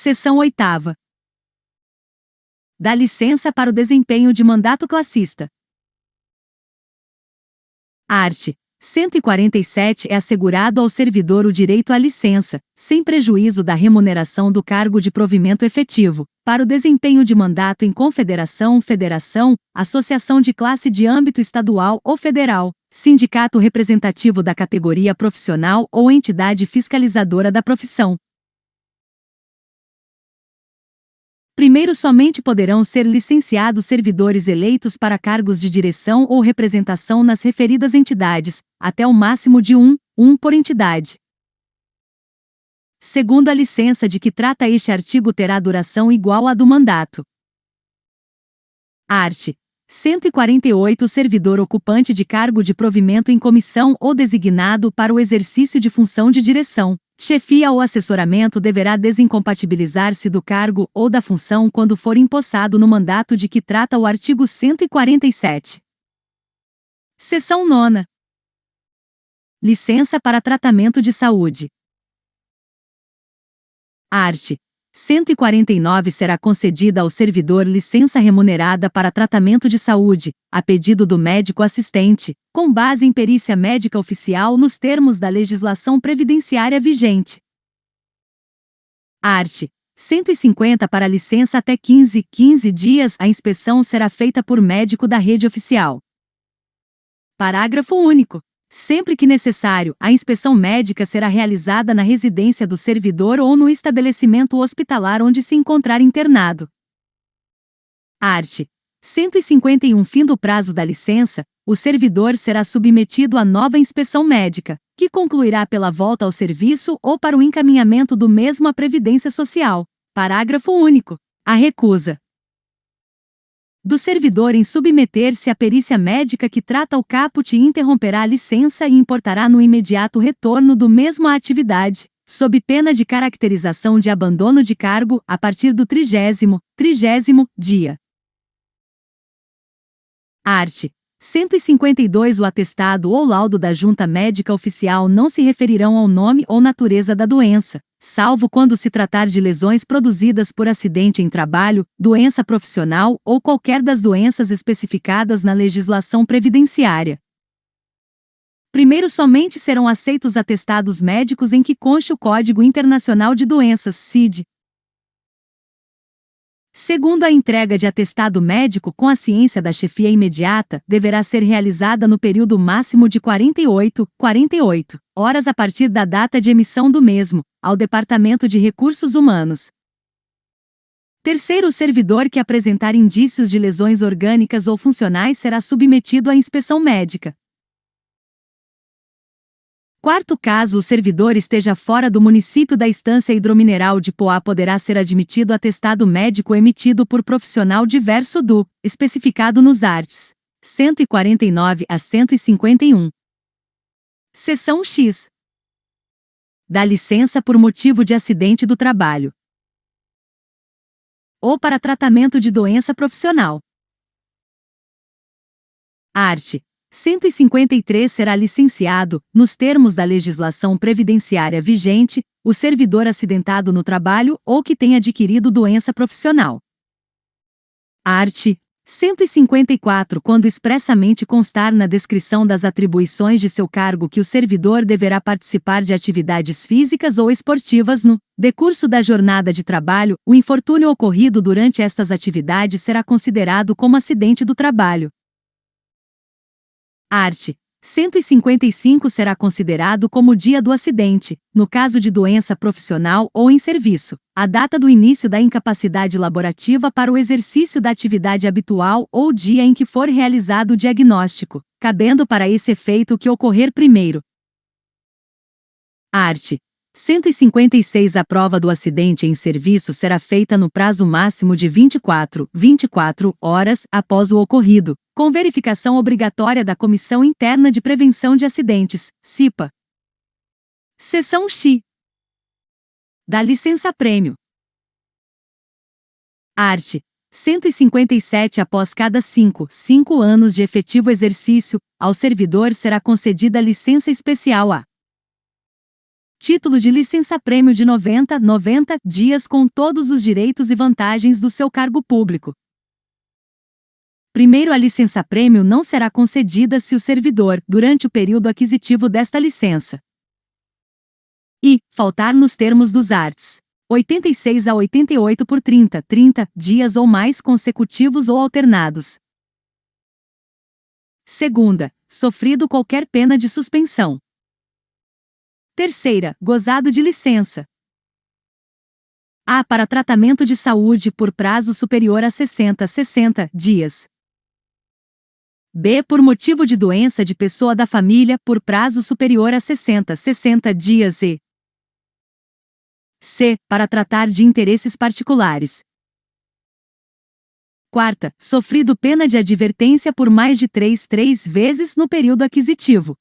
Seção 8ª. Dá licença para o desempenho de mandato classista. Art. 147 é assegurado ao servidor o direito à licença, sem prejuízo da remuneração do cargo de provimento efetivo, para o desempenho de mandato em confederação, federação, associação de classe de âmbito estadual ou federal, sindicato representativo da categoria profissional ou entidade fiscalizadora da profissão. Primeiro, somente poderão ser licenciados servidores eleitos para cargos de direção ou representação nas referidas entidades, até o máximo de um por entidade. Segundo, a licença de que trata este artigo terá duração igual à do mandato. Art. 148. O servidor ocupante de cargo de provimento em comissão ou designado para o exercício de função de direção, chefia ou assessoramento deverá desincompatibilizar-se do cargo ou da função quando for empossado no mandato de que trata o artigo 147. Seção 9ª. Licença para tratamento de saúde. Art. 149. Será concedida ao servidor licença remunerada para tratamento de saúde, a pedido do médico assistente, com base em perícia médica oficial nos termos da legislação previdenciária vigente. Art. 150. Para licença até 15 dias, a inspeção será feita por médico da rede oficial. Parágrafo único. Sempre que necessário, a inspeção médica será realizada na residência do servidor ou no estabelecimento hospitalar onde se encontrar internado. Art. 151. Fim do prazo da licença, o servidor será submetido a nova inspeção médica, que concluirá pela volta ao serviço ou para o encaminhamento do mesmo à Previdência Social. Parágrafo único. A recusa do servidor em submeter-se à perícia médica que trata o caput interromperá a licença e importará no imediato retorno do mesmo à atividade, sob pena de caracterização de abandono de cargo, a partir do 30º dia. Art. 152. O atestado ou laudo da junta médica oficial não se referirão ao nome ou natureza da doença, salvo quando se tratar de lesões produzidas por acidente em trabalho, doença profissional ou qualquer das doenças especificadas na legislação previdenciária. Primeiro, somente serão aceitos atestados médicos em que conste o Código Internacional de Doenças, CID. Segundo, a entrega de atestado médico com a ciência da chefia imediata deverá ser realizada no período máximo de 48 horas a partir da data de emissão do mesmo, ao Departamento de Recursos Humanos. Terceiro, o servidor que apresentar indícios de lesões orgânicas ou funcionais será submetido à inspeção médica. Quarto, caso o servidor esteja fora do município da Estância Hidromineral de Poá, poderá ser admitido atestado médico emitido por profissional diverso do especificado nos arts. 149 a 151. Seção X. Dá licença por motivo de acidente do trabalho ou para tratamento de doença profissional. Art. 153. Será licenciado, nos termos da legislação previdenciária vigente, o servidor acidentado no trabalho ou que tenha adquirido doença profissional. Art. 154. Quando expressamente constar na descrição das atribuições de seu cargo que o servidor deverá participar de atividades físicas ou esportivas no decurso da jornada de trabalho, o infortúnio ocorrido durante estas atividades será considerado como acidente do trabalho. Art. 155. Será considerado como dia do acidente, no caso de doença profissional ou em serviço, a data do início da incapacidade laborativa para o exercício da atividade habitual ou o dia em que for realizado o diagnóstico, cabendo para esse efeito o que ocorrer primeiro. Art. 156. A prova do acidente em serviço será feita no prazo máximo de 24 horas após o ocorrido, com verificação obrigatória da Comissão Interna de Prevenção de Acidentes, CIPA. Seção X. Da licença-prêmio. Art. 157. Após cada 5 anos de efetivo exercício, ao servidor será concedida licença especial a Título de licença-prêmio de 90 dias com todos os direitos e vantagens do seu cargo público. Primeiro, a licença-prêmio não será concedida se o servidor, durante o período aquisitivo desta licença, faltar nos termos dos arts. 86 a 88 por 30 dias ou mais consecutivos ou alternados. Segunda, sofrido qualquer pena de suspensão. Terceira, gozado de licença. A. Para tratamento de saúde por prazo superior a 60 dias. B. Por motivo de doença de pessoa da família por prazo superior a 60 dias e C. Para tratar de interesses particulares. Quarta, sofrido pena de advertência por mais de três vezes no período aquisitivo.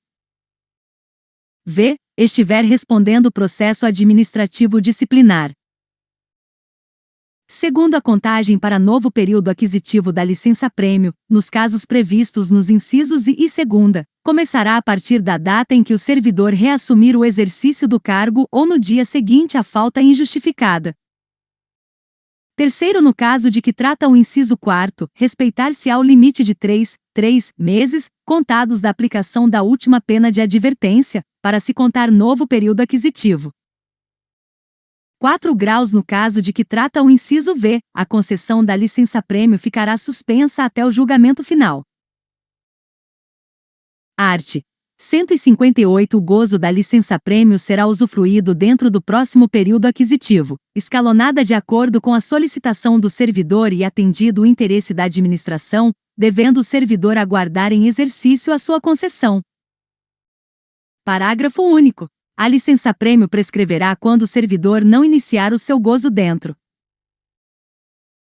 V. Estiver respondendo processo administrativo disciplinar. Segundo a contagem para novo período aquisitivo da licença-prêmio, nos casos previstos nos incisos I e segunda, começará a partir da data em que o servidor reassumir o exercício do cargo ou no dia seguinte à falta injustificada. Terceiro, no caso de que trata o inciso 4, respeitar-se-á o limite de 3 meses, contados da aplicação da última pena de advertência, para se contar novo período aquisitivo. 4 graus no caso de que trata o inciso V, a concessão da licença-prêmio ficará suspensa até o julgamento final. Art. 158. O gozo da licença-prêmio será usufruído dentro do próximo período aquisitivo, escalonada de acordo com a solicitação do servidor e atendido o interesse da administração, devendo o servidor aguardar em exercício a sua concessão. Parágrafo único. A licença-prêmio prescreverá quando o servidor não iniciar o seu gozo dentro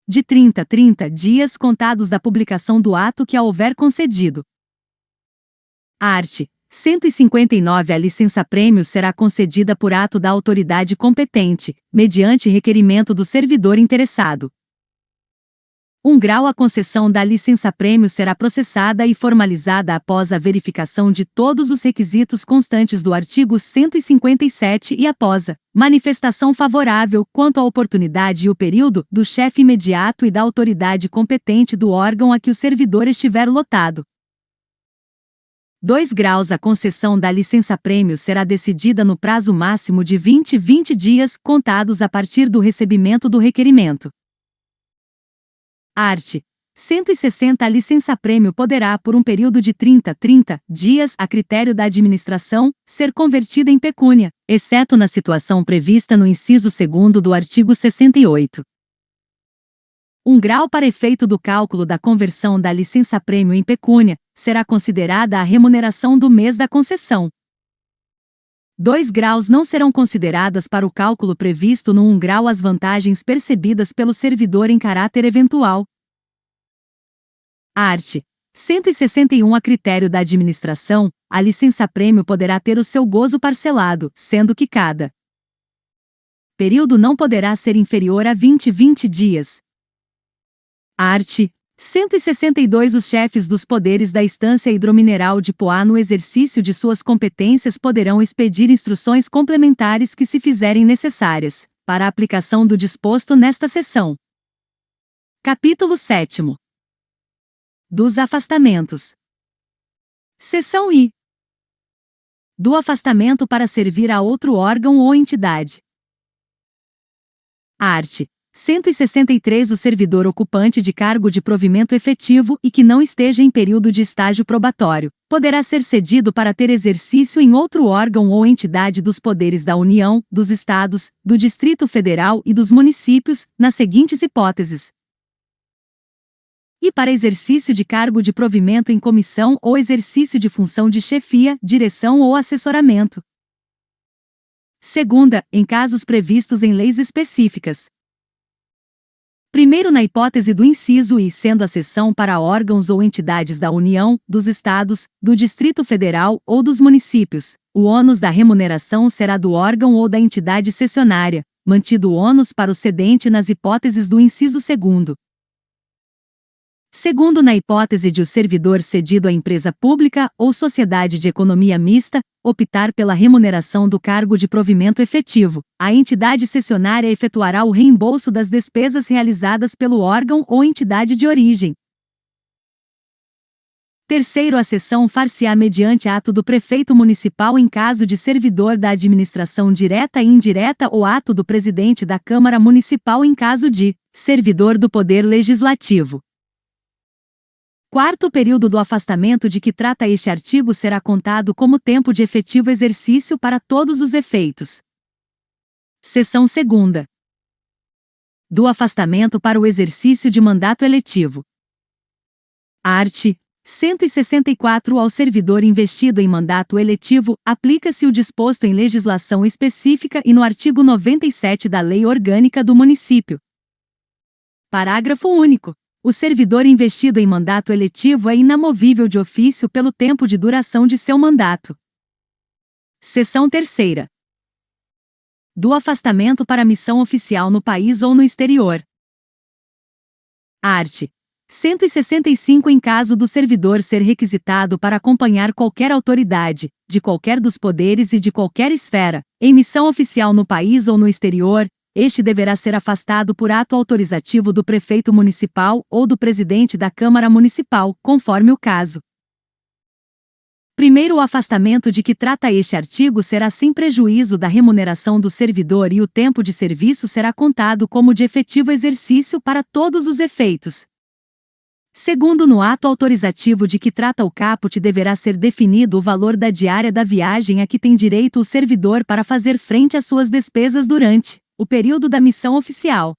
de 30 dias contados da publicação do ato que a houver concedido. Art. 159. A licença-prêmio será concedida por ato da autoridade competente, mediante requerimento do servidor interessado. 1 grau. A concessão da licença-prêmio será processada e formalizada após a verificação de todos os requisitos constantes do artigo 157 e após a manifestação favorável quanto à oportunidade e o período do chefe imediato e da autoridade competente do órgão a que o servidor estiver lotado. 2 graus. A concessão da licença-prêmio será decidida no prazo máximo de 20 dias contados a partir do recebimento do requerimento. Art. 160. A licença-prêmio poderá, por um período de 30 dias, a critério da administração, ser convertida em pecúnia, exceto na situação prevista no inciso 2º do artigo 68. 1 grau. Para efeito do cálculo da conversão da licença-prêmio em pecúnia, será considerada a remuneração do mês da concessão. 2 graus. Não serão consideradas para o cálculo previsto no 1 grau as vantagens percebidas pelo servidor em caráter eventual. Art. 161. A critério da administração, a licença-prêmio poderá ter o seu gozo parcelado, sendo que cada período não poderá ser inferior a 20 dias. Art. 162. Os chefes dos poderes da Estância Hidromineral de Poá, no exercício de suas competências, poderão expedir instruções complementares que se fizerem necessárias, para a aplicação do disposto nesta seção. Capítulo 7º. Dos afastamentos. Seção I. Do afastamento para servir a outro órgão ou entidade. Art. 163. O servidor ocupante de cargo de provimento efetivo e que não esteja em período de estágio probatório, poderá ser cedido para ter exercício em outro órgão ou entidade dos poderes da União, dos Estados, do Distrito Federal e dos municípios, nas seguintes hipóteses: e para exercício de cargo de provimento em comissão ou exercício de função de chefia, direção ou assessoramento. Segunda, em casos previstos em leis específicas. Primeiro, na hipótese do inciso I, sendo a cessão para órgãos ou entidades da União, dos Estados, do Distrito Federal ou dos municípios, o ônus da remuneração será do órgão ou da entidade cessionária, mantido o ônus para o cedente nas hipóteses do inciso 2º. Segundo, na hipótese de o servidor cedido à empresa pública ou sociedade de economia mista optar pela remuneração do cargo de provimento efetivo, a entidade cessionária efetuará o reembolso das despesas realizadas pelo órgão ou entidade de origem. Terceiro, a cessão far-se-á mediante ato do prefeito municipal em caso de servidor da administração direta e indireta ou ato do presidente da Câmara Municipal em caso de servidor do Poder Legislativo. Quarto, o período do afastamento de que trata este artigo será contado como tempo de efetivo exercício para todos os efeitos. Seção 2ª. Do afastamento para o exercício de mandato eletivo. Art. 164. Ao servidor investido em mandato eletivo, aplica-se o disposto em legislação específica e no artigo 97 da Lei Orgânica do Município. Parágrafo único. O servidor investido em mandato eletivo é inamovível de ofício pelo tempo de duração de seu mandato. Seção 3ª. Do afastamento para missão oficial no país ou no exterior. Art. 165. Em caso do servidor ser requisitado para acompanhar qualquer autoridade, de qualquer dos poderes e de qualquer esfera, em missão oficial no país ou no exterior, este deverá ser afastado por ato autorizativo do prefeito municipal ou do presidente da Câmara Municipal, conforme o caso. Primeiro, o afastamento de que trata este artigo será sem prejuízo da remuneração do servidor e o tempo de serviço será contado como de efetivo exercício para todos os efeitos. Segundo, no ato autorizativo de que trata o caput deverá ser definido o valor da diária da viagem a que tem direito o servidor para fazer frente às suas despesas durante o período da missão oficial.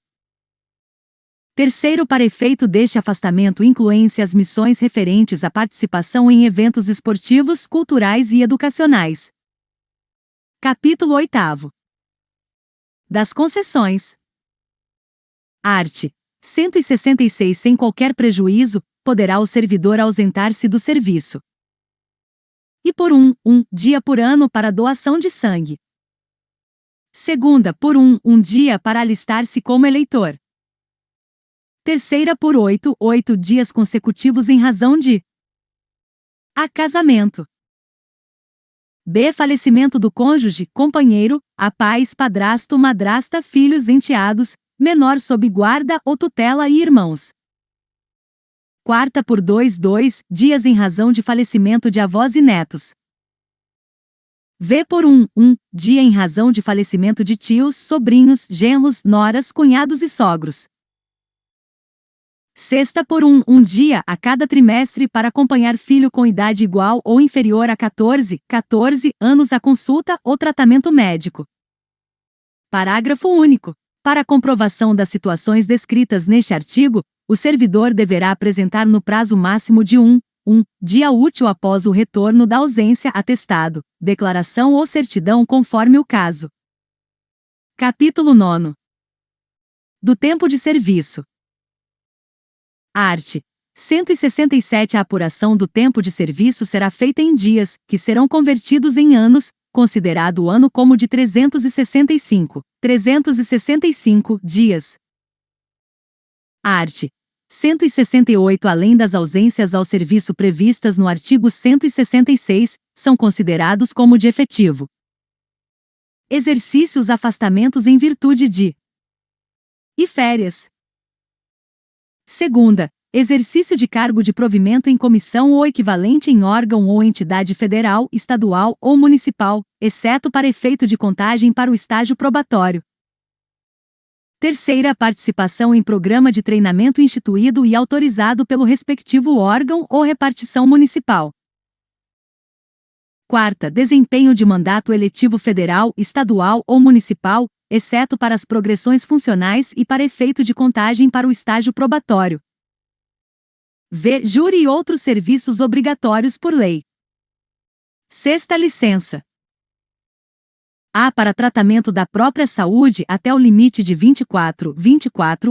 Terceiro, para efeito deste afastamento incluem-se as missões referentes à participação em eventos esportivos, culturais e educacionais. Capítulo 8º. Das concessões. Art. 166. Sem qualquer prejuízo, poderá o servidor ausentar-se do serviço. E por um dia por ano para doação de sangue. Segunda, por um dia para alistar-se como eleitor. Terceira, por 8 dias consecutivos em razão de acasamento. B. Falecimento do cônjuge, companheiro, a pais, padrasto, madrasta, filhos, enteados, menor sob guarda ou tutela e irmãos. Quarta, por 2 dias em razão de falecimento de avós e netos. V. Por um dia em razão de falecimento de tios, sobrinhos, genros, noras, cunhados e sogros. Sexta, por um dia a cada trimestre para acompanhar filho com idade igual ou inferior a 14 anos a consulta ou tratamento médico. Parágrafo único. Para a comprovação das situações descritas neste artigo, o servidor deverá apresentar no prazo máximo de um dia útil após o retorno da ausência atestado, declaração ou certidão conforme o caso. Capítulo 9. Do tempo de serviço. Art. 167. A apuração do tempo de serviço será feita em dias, que serão convertidos em anos, considerado o ano como de 365 dias. Art. 168. Além das ausências ao serviço previstas no artigo 166, são considerados como de efetivo exercícios afastamentos em virtude de e férias. Segunda, exercício de cargo de provimento em comissão ou equivalente em órgão ou entidade federal, estadual ou municipal, exceto para efeito de contagem para o estágio probatório. Terceira, participação em programa de treinamento instituído e autorizado pelo respectivo órgão ou repartição municipal. Quarta, desempenho de mandato eletivo federal, estadual ou municipal, exceto para as progressões funcionais e para efeito de contagem para o estágio probatório. V. Júri e outros serviços obrigatórios por lei. Sexta, licença. A. Para tratamento da própria saúde até o limite de 24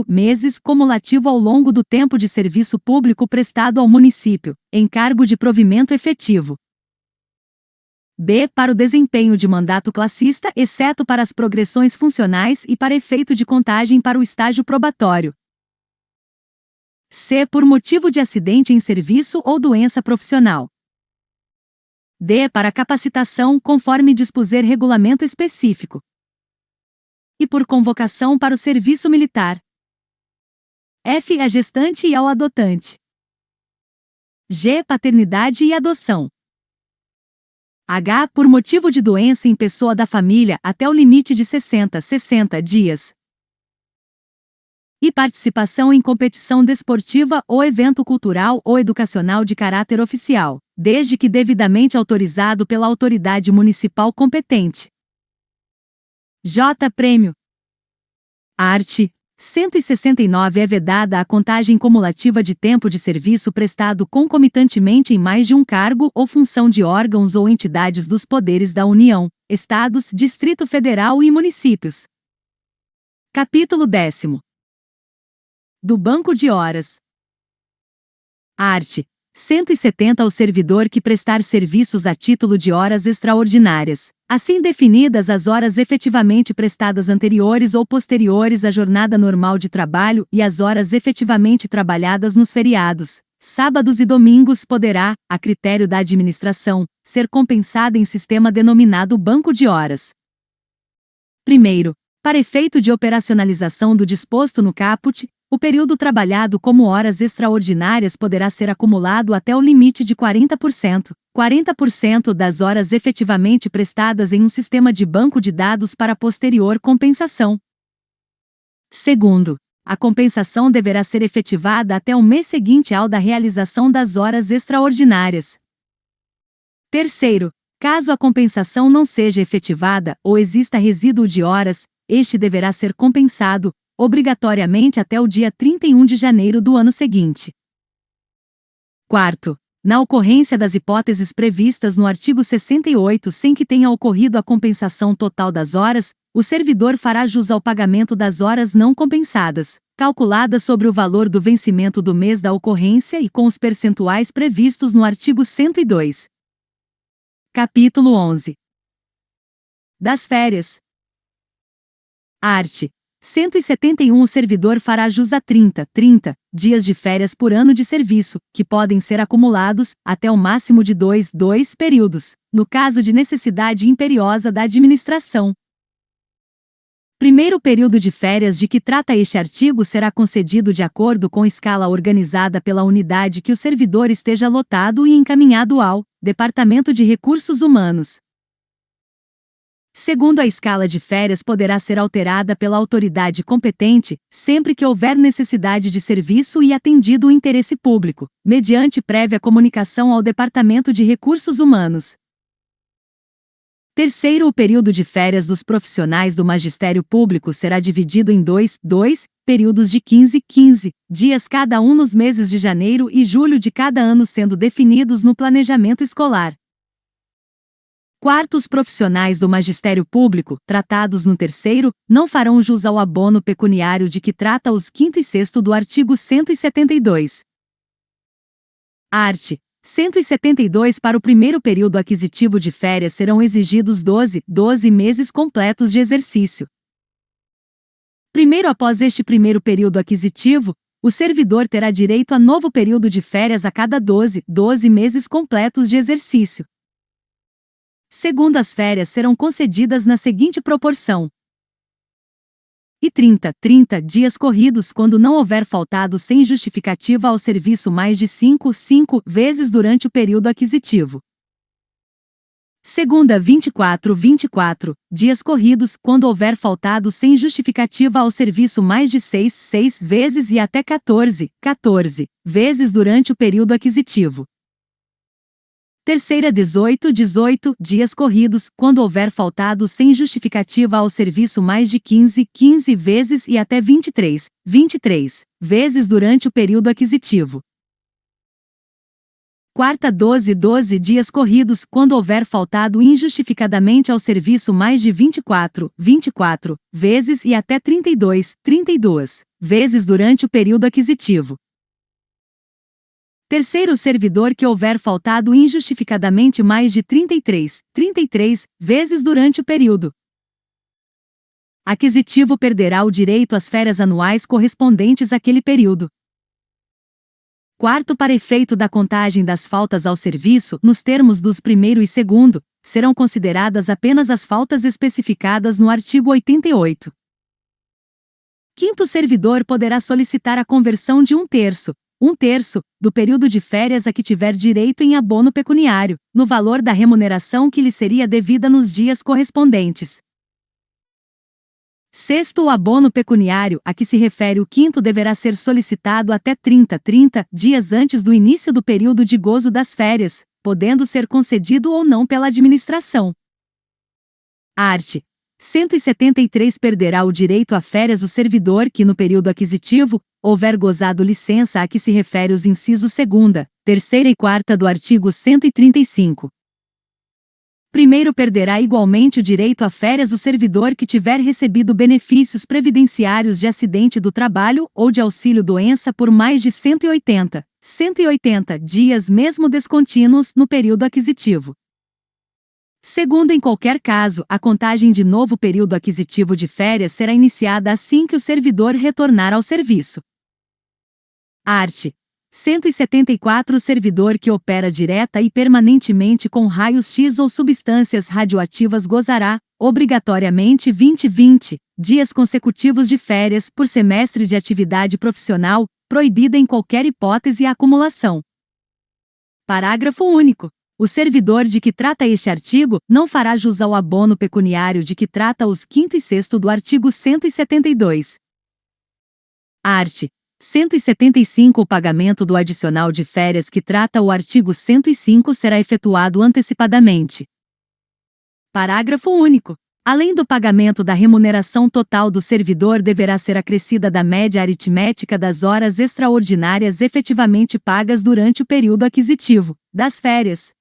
meses cumulativo ao longo do tempo de serviço público prestado ao município, em cargo de provimento efetivo. B. Para o desempenho de mandato classista, exceto para as progressões funcionais e para efeito de contagem para o estágio probatório. C. Por motivo de acidente em serviço ou doença profissional. D. Para capacitação, conforme dispuser regulamento específico. E por convocação para o serviço militar. F. A gestante e ao adotante. G. Paternidade e adoção. H. Por motivo de doença em pessoa da família até o limite de 60 dias. E participação em competição desportiva ou evento cultural ou educacional de caráter oficial, desde que devidamente autorizado pela autoridade municipal competente. J. Prêmio. Art. 169 é vedada a contagem cumulativa de tempo de serviço prestado concomitantemente em mais de um cargo ou função de órgãos ou entidades dos poderes da União, Estados, Distrito Federal e municípios. Capítulo 10. Do Banco de Horas. Art. 170 ao servidor que prestar serviços a título de horas extraordinárias, assim definidas as horas efetivamente prestadas anteriores ou posteriores à jornada normal de trabalho e as horas efetivamente trabalhadas nos feriados, sábados e domingos poderá, a critério da administração, ser compensada em sistema denominado Banco de Horas. Primeiro, para efeito de operacionalização do disposto no caput, o período trabalhado como horas extraordinárias poderá ser acumulado até o limite de 40% das horas efetivamente prestadas em um sistema de banco de dados para posterior compensação. Segundo, a compensação deverá ser efetivada até o mês seguinte ao da realização das horas extraordinárias. Terceiro, caso a compensação não seja efetivada ou exista resíduo de horas, este deverá ser compensado, obrigatoriamente até o dia 31 de janeiro do ano seguinte. Quarto, na ocorrência das hipóteses previstas no artigo 68 sem que tenha ocorrido a compensação total das horas, o servidor fará jus ao pagamento das horas não compensadas, calculadas sobre o valor do vencimento do mês da ocorrência e com os percentuais previstos no artigo 102. Capítulo 11. Das férias. Art. 171 O servidor fará jus a 30 dias de férias por ano de serviço, que podem ser acumulados, até o máximo de dois períodos, no caso de necessidade imperiosa da administração. Primeiro período de férias de que trata este artigo será concedido de acordo com escala organizada pela unidade que o servidor esteja lotado e encaminhado ao Departamento de Recursos Humanos. Segundo, a escala de férias poderá ser alterada pela autoridade competente, sempre que houver necessidade de serviço e atendido o interesse público, mediante prévia comunicação ao Departamento de Recursos Humanos. Terceiro, o período de férias dos profissionais do magistério público será dividido em dois períodos de 15 dias cada um nos meses de janeiro e julho de cada ano, sendo definidos no planejamento escolar. Quarto, os profissionais do magistério público, tratados no terceiro, não farão jus ao abono pecuniário de que trata os 5º e 6º do artigo 172. Art. 172 Para o primeiro período aquisitivo de férias serão exigidos 12 meses completos de exercício. Primeiro, após este primeiro período aquisitivo, o servidor terá direito a novo período de férias a cada 12 meses completos de exercício. Segundo, as férias serão concedidas na seguinte proporção: e 30 dias corridos quando não houver faltado sem justificativa ao serviço mais de 5 vezes durante o período aquisitivo. Segunda, 24 dias corridos quando houver faltado sem justificativa ao serviço mais de 6 vezes e até 14 vezes durante o período aquisitivo. Terceira, 18 dias corridos, quando houver faltado sem justificativa ao serviço mais de 15 vezes e até 23 vezes durante o período aquisitivo. Quarta, 12 dias corridos, quando houver faltado injustificadamente ao serviço mais de 24 vezes e até 32 vezes durante o período aquisitivo. Terceiro, servidor que houver faltado injustificadamente mais de 33 vezes durante o período aquisitivo perderá o direito às férias anuais correspondentes àquele período. Quarto, para efeito da contagem das faltas ao serviço, nos termos dos primeiro e segundo, serão consideradas apenas as faltas especificadas no artigo 88. Quinto, o servidor poderá solicitar a conversão de um terço, do período de férias a que tiver direito em abono pecuniário, no valor da remuneração que lhe seria devida nos dias correspondentes. Sexto, o abono pecuniário a que se refere o quinto deverá ser solicitado até 30 dias antes do início do período de gozo das férias, podendo ser concedido ou não pela administração. Art. 173. Perderá o direito a férias o servidor que, no período aquisitivo, houver gozado licença a que se refere os incisos 2ª, 3ª e 4ª do artigo 135. Primeiro, perderá igualmente o direito a férias o servidor que tiver recebido benefícios previdenciários de acidente do trabalho ou de auxílio-doença por mais de 180 dias mesmo descontínuos no período aquisitivo. Segundo, em qualquer caso, a contagem de novo período aquisitivo de férias será iniciada assim que o servidor retornar ao serviço. Art. 174. O servidor que opera direta e permanentemente com raios-x ou substâncias radioativas gozará, obrigatoriamente 20 dias consecutivos de férias por semestre de atividade profissional, proibida em qualquer hipótese a acumulação. Parágrafo único. O servidor de que trata este artigo não fará jus ao abono pecuniário de que trata os 5º e 6º do artigo 172. Art. 175. O pagamento do adicional de férias que trata o artigo 105 será efetuado antecipadamente. Parágrafo único. Além do pagamento da remuneração total do servidor deverá ser acrescida da média aritmética das horas extraordinárias efetivamente pagas durante o período aquisitivo das férias.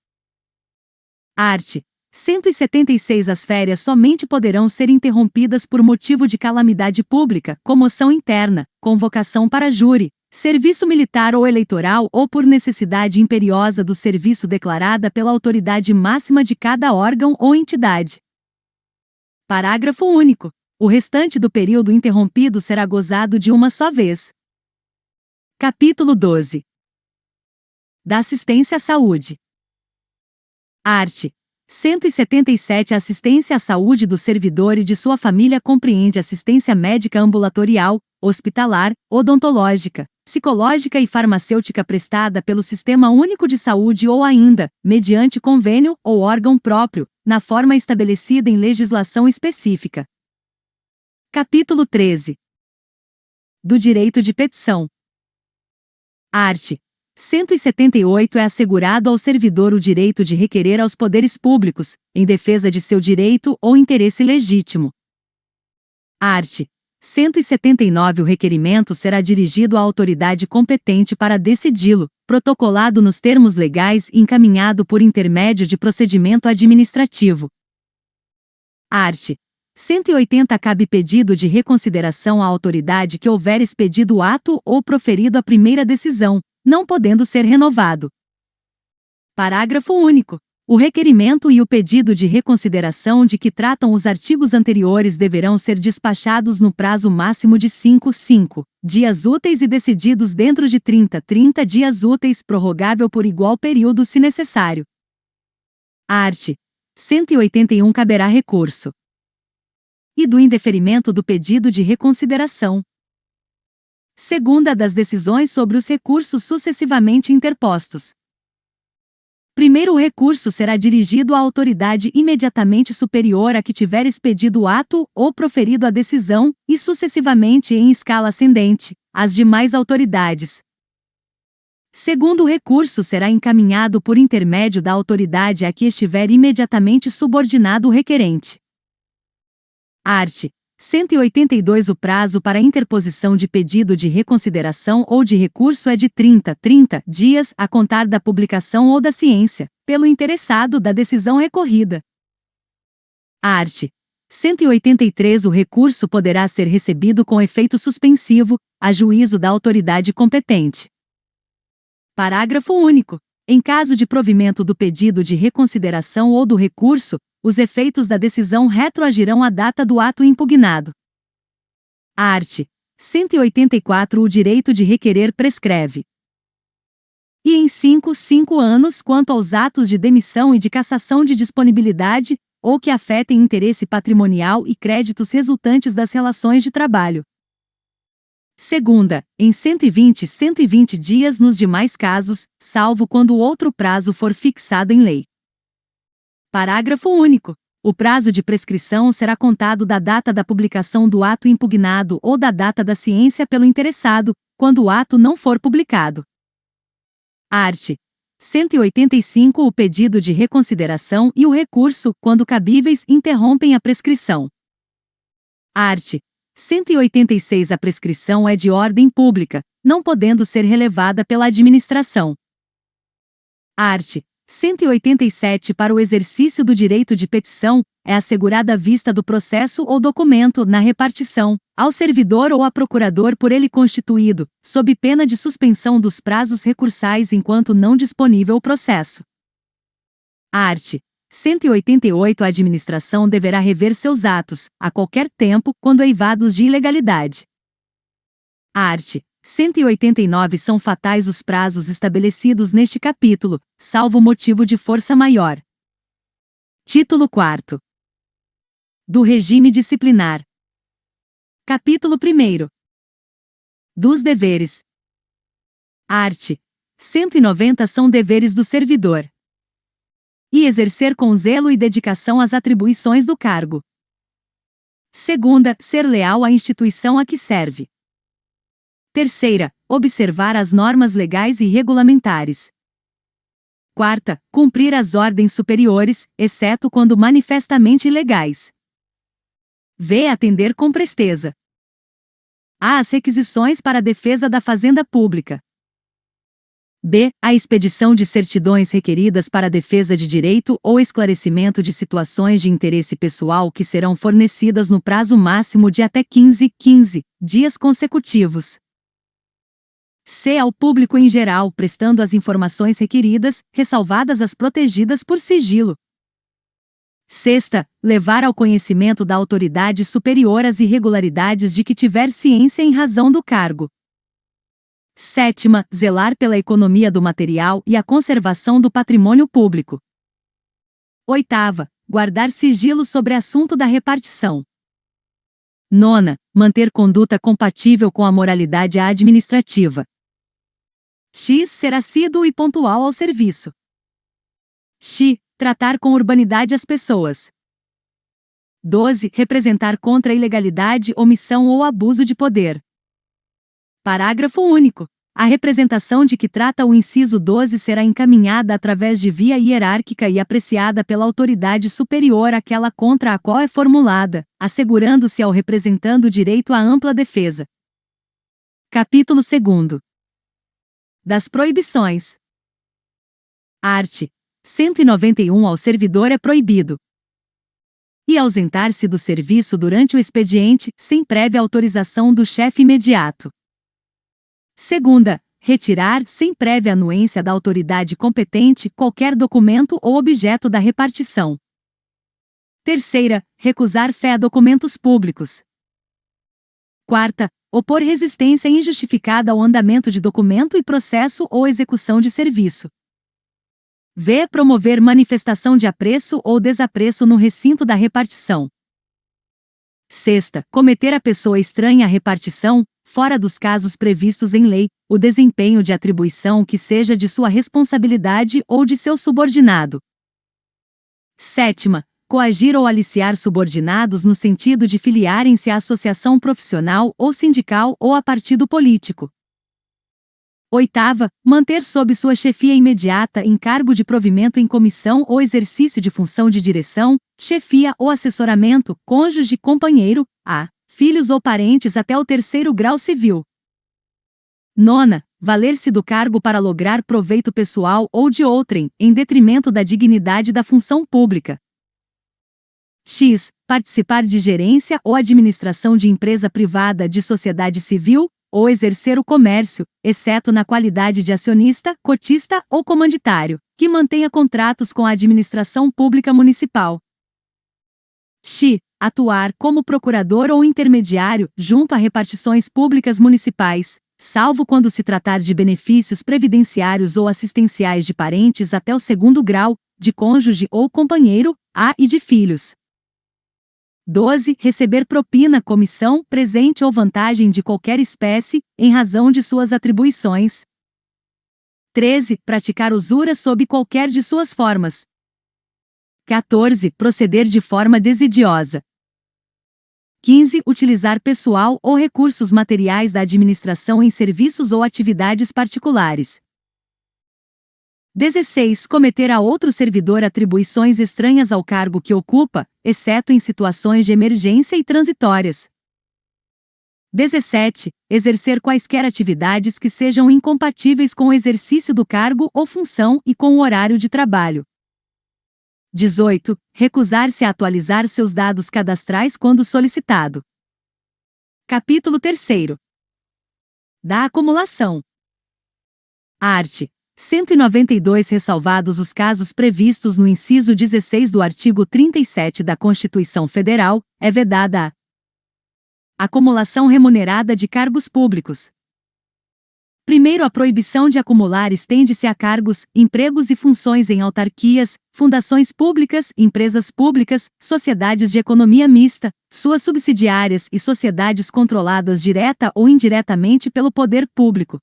Art. 176. As férias somente poderão ser interrompidas por motivo de calamidade pública, comoção interna, convocação para júri, serviço militar ou eleitoral ou por necessidade imperiosa do serviço declarada pela autoridade máxima de cada órgão ou entidade. Parágrafo único. O restante do período interrompido será gozado de uma só vez. Capítulo 12. Da assistência à saúde. Art. 177. A assistência à saúde do servidor e de sua família compreende assistência médica ambulatorial, hospitalar, odontológica, psicológica e farmacêutica prestada pelo Sistema Único de Saúde ou ainda, mediante convênio ou órgão próprio, na forma estabelecida em legislação específica. Capítulo 13. Do direito de petição. Art. 178. É assegurado ao servidor o direito de requerer aos poderes públicos, em defesa de seu direito ou interesse legítimo. Art. 179. O requerimento será dirigido à autoridade competente para decidi-lo, protocolado nos termos legais e encaminhado por intermédio de procedimento administrativo. Art. 180. Cabe pedido de reconsideração à autoridade que houver expedido o ato ou proferido a primeira decisão, não podendo ser renovado. Parágrafo único. O requerimento e o pedido de reconsideração de que tratam os artigos anteriores deverão ser despachados no prazo máximo de 5 dias úteis e decididos dentro de 30 dias úteis, prorrogável por igual período se necessário. Art. 181. Caberá recurso. E do indeferimento do pedido de reconsideração. Segunda, das decisões sobre os recursos sucessivamente interpostos. Primeiro, o recurso será dirigido à autoridade imediatamente superior a que tiver expedido o ato ou proferido a decisão, e sucessivamente em escala ascendente, às demais autoridades. Segundo, o recurso será encaminhado por intermédio da autoridade a que estiver imediatamente subordinado o requerente. Art. 182. O prazo para interposição de pedido de reconsideração ou de recurso é de 30 dias a contar da publicação ou da ciência, pelo interessado, da decisão recorrida. Art. 183. O recurso poderá ser recebido com efeito suspensivo, a juízo da autoridade competente. Parágrafo único. Em caso de provimento do pedido de reconsideração ou do recurso, os efeitos da decisão retroagirão à data do ato impugnado. Art. 184. O direito de requerer prescreve. E em 5 anos quanto aos atos de demissão e de cassação de disponibilidade, ou que afetem interesse patrimonial e créditos resultantes das relações de trabalho. Segunda, em 120 dias nos demais casos, salvo quando outro prazo for fixado em lei. Parágrafo único. O prazo de prescrição será contado da data da publicação do ato impugnado ou da data da ciência pelo interessado, quando o ato não for publicado. Art. 185. O pedido de reconsideração e o recurso, quando cabíveis, interrompem a prescrição. Art. 186. A prescrição é de ordem pública, não podendo ser relevada pela administração. Art. 187. Para o exercício do direito de petição, é assegurada a vista do processo ou documento na repartição, ao servidor ou a procurador por ele constituído, sob pena de suspensão dos prazos recursais enquanto não disponível o processo. Art. 188. A administração deverá rever seus atos, a qualquer tempo, quando eivados de ilegalidade. Art. 189. São fatais os prazos estabelecidos neste capítulo, salvo motivo de força maior. Título 4. Do regime disciplinar. Capítulo 1. Dos deveres. Art. 190. São deveres do servidor. E exercer com zelo e dedicação as atribuições do cargo. Segunda, ser leal à instituição a que serve. Terceira, observar as normas legais e regulamentares. Quarta, cumprir as ordens superiores, exceto quando manifestamente ilegais. V. Atender com presteza. A. As requisições para a defesa da fazenda pública. B. A expedição de certidões requeridas para a defesa de direito ou esclarecimento de situações de interesse pessoal que serão fornecidas no prazo máximo de até 15 dias consecutivos. C. Ao público em geral, prestando as informações requeridas, ressalvadas as protegidas por sigilo. Sexta, levar ao conhecimento da autoridade superior as irregularidades de que tiver ciência em razão do cargo. Sétima, zelar pela economia do material e a conservação do patrimônio público. Oitava, guardar sigilo sobre assunto da repartição. Nona, manter conduta compatível com a moralidade administrativa. X. Ser assíduo e pontual ao serviço. X. Tratar com urbanidade as pessoas. 12. Representar contra a ilegalidade, omissão ou abuso de poder. Parágrafo único. A representação de que trata o inciso 12 será encaminhada através de via hierárquica e apreciada pela autoridade superior àquela contra a qual é formulada, assegurando-se ao representando o direito à ampla defesa. Capítulo 2. Das proibições. Art. 191. Ao servidor é proibido e ausentar-se do serviço durante o expediente, sem prévia autorização do chefe imediato. Segunda, retirar, sem prévia anuência da autoridade competente, qualquer documento ou objeto da repartição. Terceira, recusar fé a documentos públicos. Quarta, opor resistência injustificada ao andamento de documento e processo ou execução de serviço. V. Promover manifestação de apreço ou desapreço no recinto da repartição. Sexta, cometer a pessoa estranha à repartição, fora dos casos previstos em lei, o desempenho de atribuição que seja de sua responsabilidade ou de seu subordinado. Sétima, coagir ou aliciar subordinados no sentido de filiarem-se à associação profissional ou sindical ou a partido político. Oitava, manter sob sua chefia imediata em cargo de provimento em comissão ou exercício de função de direção, chefia ou assessoramento, cônjuge, companheiro, filhos ou parentes até o 3º grau civil. Nona, valer-se do cargo para lograr proveito pessoal ou de outrem, em detrimento da dignidade da função pública. X. Participar de gerência ou administração de empresa privada de sociedade civil, ou exercer o comércio, exceto na qualidade de acionista, cotista ou comanditário, que mantenha contratos com a administração pública municipal. X. Atuar como procurador ou intermediário, junto a repartições públicas municipais, salvo quando se tratar de benefícios previdenciários ou assistenciais de parentes até o 2º grau, de cônjuge ou companheiro, e de filhos. 12. Receber propina, comissão, presente ou vantagem de qualquer espécie, em razão de suas atribuições. 13. Praticar usura sob qualquer de suas formas. 14. Proceder de forma desidiosa. 15. Utilizar pessoal ou recursos materiais da administração em serviços ou atividades particulares. 16. Cometer a outro servidor atribuições estranhas ao cargo que ocupa, exceto em situações de emergência e transitórias. 17. Exercer quaisquer atividades que sejam incompatíveis com o exercício do cargo ou função e com o horário de trabalho. 18. Recusar-se a atualizar seus dados cadastrais quando solicitado. Capítulo 3. Da acumulação. Art. 192. Ressalvados os casos previstos no inciso 16 do artigo 37 da Constituição Federal, é vedada a acumulação remunerada de cargos públicos. Primeiro, a proibição de acumular estende-se a cargos, empregos e funções em autarquias, fundações públicas, empresas públicas, sociedades de economia mista, suas subsidiárias e sociedades controladas direta ou indiretamente pelo poder público.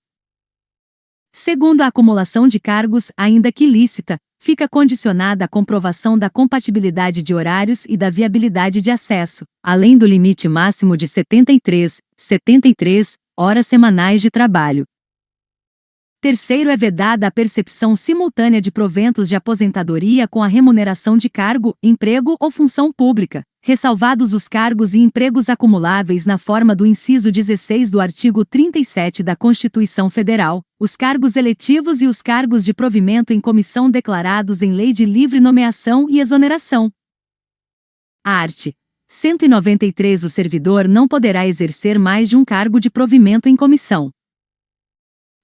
Segundo, a acumulação de cargos, ainda que lícita, fica condicionada à comprovação da compatibilidade de horários e da viabilidade de acesso, além do limite máximo de 73 horas semanais de trabalho. Terceiro, é vedada a percepção simultânea de proventos de aposentadoria com a remuneração de cargo, emprego ou função pública, ressalvados os cargos e empregos acumuláveis na forma do inciso 16 do artigo 37 da Constituição Federal, os cargos eletivos e os cargos de provimento em comissão declarados em lei de livre nomeação e exoneração. Art. 193. O servidor não poderá exercer mais de um cargo de provimento em comissão.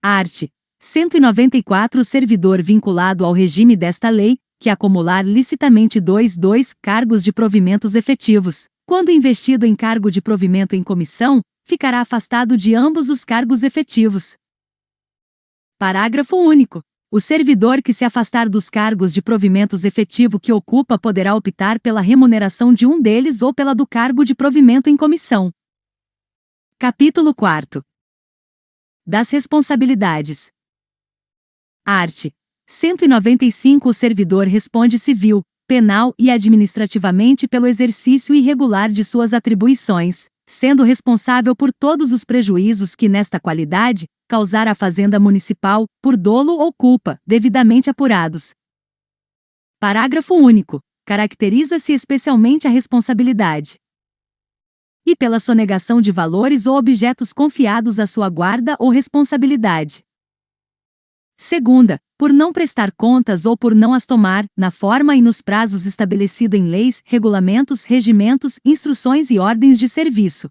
Art. 194. O servidor vinculado ao regime desta lei, que acumular licitamente dois cargos de provimentos efetivos, quando investido em cargo de provimento em comissão, ficará afastado de ambos os cargos efetivos. Parágrafo único. O servidor que se afastar dos cargos de provimentos efetivo que ocupa poderá optar pela remuneração de um deles ou pela do cargo de provimento em comissão. Capítulo 4. Das responsabilidades. Art. 195. O servidor responde civil, penal e administrativamente pelo exercício irregular de suas atribuições, sendo responsável por todos os prejuízos que nesta qualidade causar à Fazenda Municipal, por dolo ou culpa, devidamente apurados. Parágrafo único. Caracteriza-se especialmente a responsabilidade e pela sonegação de valores ou objetos confiados à sua guarda ou responsabilidade. Segunda, por não prestar contas ou por não as tomar, na forma e nos prazos estabelecidos em leis, regulamentos, regimentos, instruções e ordens de serviço.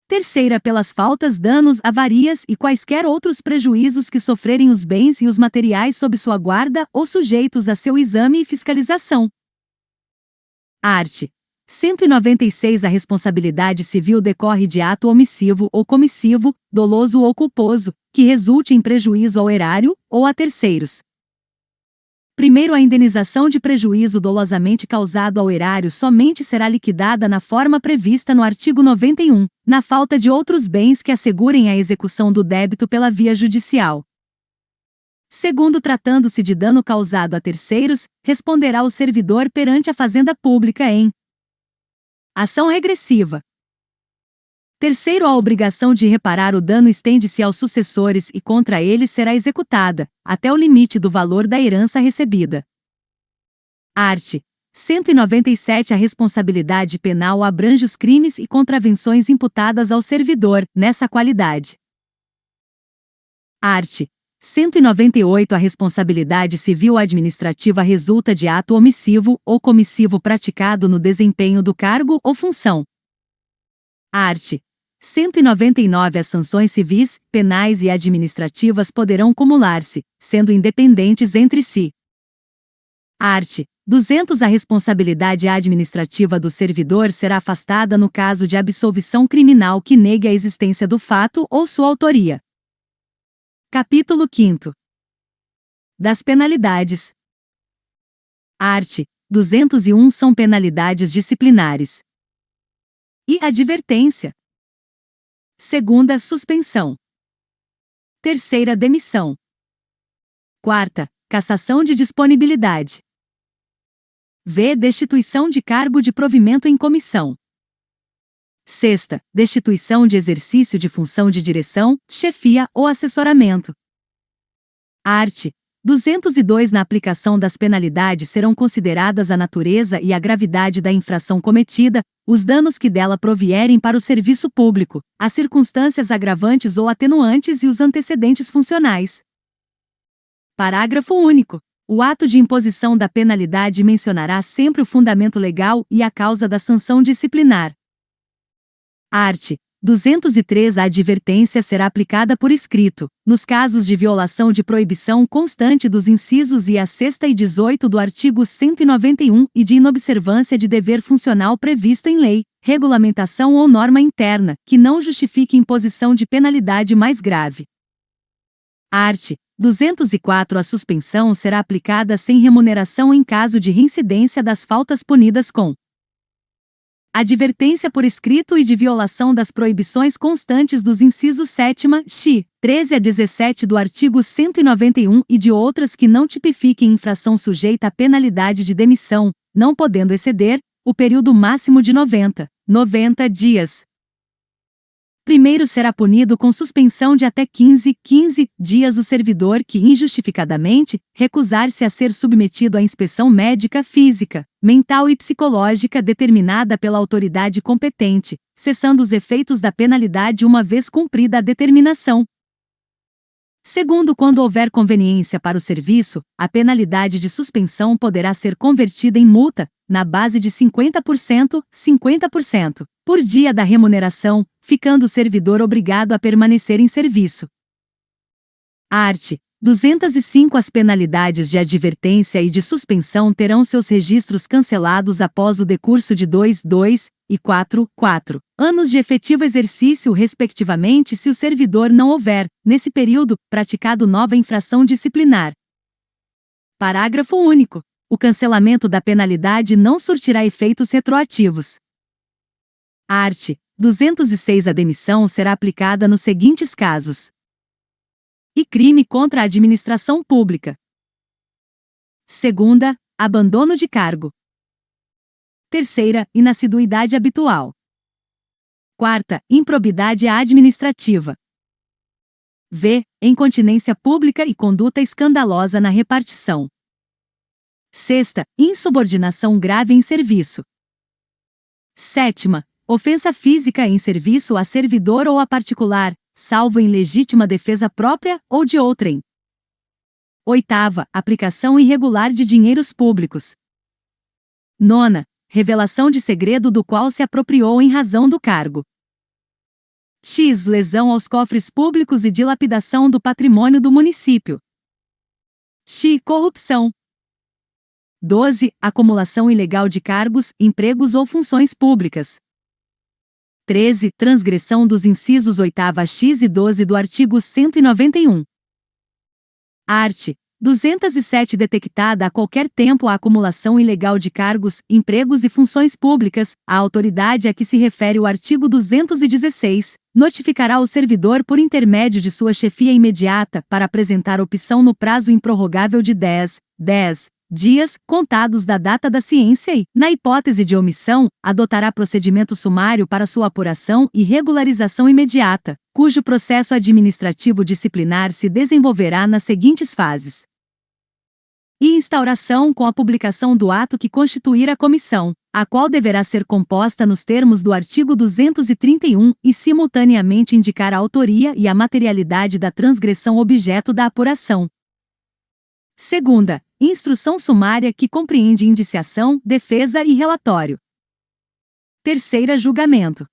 Terceira, pelas faltas, danos, avarias e quaisquer outros prejuízos que sofrerem os bens e os materiais sob sua guarda ou sujeitos a seu exame e fiscalização. Art. 196. A responsabilidade civil decorre de ato omissivo ou comissivo, doloso ou culposo, que resulte em prejuízo ao erário ou a terceiros. Primeiro, a indenização de prejuízo dolosamente causado ao erário somente será liquidada na forma prevista no artigo 91, na falta de outros bens que assegurem a execução do débito pela via judicial. Segundo, tratando-se de dano causado a terceiros, responderá o servidor perante a Fazenda Pública em ação regressiva. Terceiro, a obrigação de reparar o dano estende-se aos sucessores e contra eles será executada, até o limite do valor da herança recebida. Art. 197. A responsabilidade penal abrange os crimes e contravenções imputadas ao servidor, nessa qualidade. Art. 198. A responsabilidade civil administrativa resulta de ato omissivo ou comissivo praticado no desempenho do cargo ou função. Art. 199. As sanções civis, penais e administrativas poderão cumular-se, sendo independentes entre si. Art. 200 A responsabilidade administrativa do servidor será afastada no caso de absolvição criminal que negue a existência do fato ou sua autoria. Capítulo 5. Das penalidades. Art. 201 São penalidades disciplinares. E advertência. Segunda, suspensão. Terceira, demissão. Quarta, cassação de disponibilidade. V. Destituição de cargo de provimento em comissão. Sexta, destituição de exercício de função de direção, chefia ou assessoramento. Art. 202 Na aplicação das penalidades serão consideradas a natureza e a gravidade da infração cometida, os danos que dela provierem para o serviço público, as circunstâncias agravantes ou atenuantes e os antecedentes funcionais. Parágrafo único. O ato de imposição da penalidade mencionará sempre o fundamento legal e a causa da sanção disciplinar. Art. 203 A advertência será aplicada por escrito, nos casos de violação de proibição constante dos incisos I a 6 e 18 do artigo 191 e de inobservância de dever funcional previsto em lei, regulamentação ou norma interna, que não justifique imposição de penalidade mais grave. Art. 204 A suspensão será aplicada sem remuneração em caso de reincidência das faltas punidas com advertência por escrito e de violação das proibições constantes dos incisos 7ª, x, 13 a 17 do artigo 191 e de outras que não tipifiquem infração sujeita à penalidade de demissão, não podendo exceder o período máximo de 90 dias. Primeiro será punido com suspensão de até 15 dias o servidor que injustificadamente recusar-se a ser submetido à inspeção médica física, mental e psicológica determinada pela autoridade competente, cessando os efeitos da penalidade uma vez cumprida a determinação. Segundo, quando houver conveniência para o serviço, a penalidade de suspensão poderá ser convertida em multa, na base de 50% por dia da remuneração, ficando o servidor obrigado a permanecer em serviço. Art. 205 As penalidades de advertência e de suspensão terão seus registros cancelados após o decurso de 2 e 4 anos de efetivo exercício respectivamente se o servidor não houver, nesse período, praticado nova infração disciplinar. Parágrafo único. O cancelamento da penalidade não surtirá efeitos retroativos. Art. 206 A demissão será aplicada nos seguintes casos: e crime contra a administração pública. Segunda, abandono de cargo. Terceira, inassiduidade habitual. Quarta, improbidade administrativa. V. Incontinência pública e conduta escandalosa na repartição. Sexta, insubordinação grave em serviço. Sétima, ofensa física em serviço a servidor ou a particular, salvo em legítima defesa própria ou de outrem. Oitava, aplicação irregular de dinheiros públicos. Nona, revelação de segredo do qual se apropriou em razão do cargo. X. Lesão aos cofres públicos e dilapidação do patrimônio do município. X. Corrupção. 12. Acumulação ilegal de cargos, empregos ou funções públicas. 13. Transgressão dos incisos 8ª x e 12 do artigo 191. Art. 207 Detectada a qualquer tempo a acumulação ilegal de cargos, empregos e funções públicas, a autoridade a que se refere o artigo 216 notificará o servidor por intermédio de sua chefia imediata para apresentar opção no prazo improrrogável de 10 dias, contados da data da ciência e, na hipótese de omissão, adotará procedimento sumário para sua apuração e regularização imediata, cujo processo administrativo disciplinar se desenvolverá nas seguintes fases: e instauração com a publicação do ato que constituir a comissão, a qual deverá ser composta nos termos do artigo 231 e simultaneamente indicar a autoria e a materialidade da transgressão objeto da apuração. Segunda, instrução sumária que compreende indiciação, defesa e relatório. Terceira, julgamento.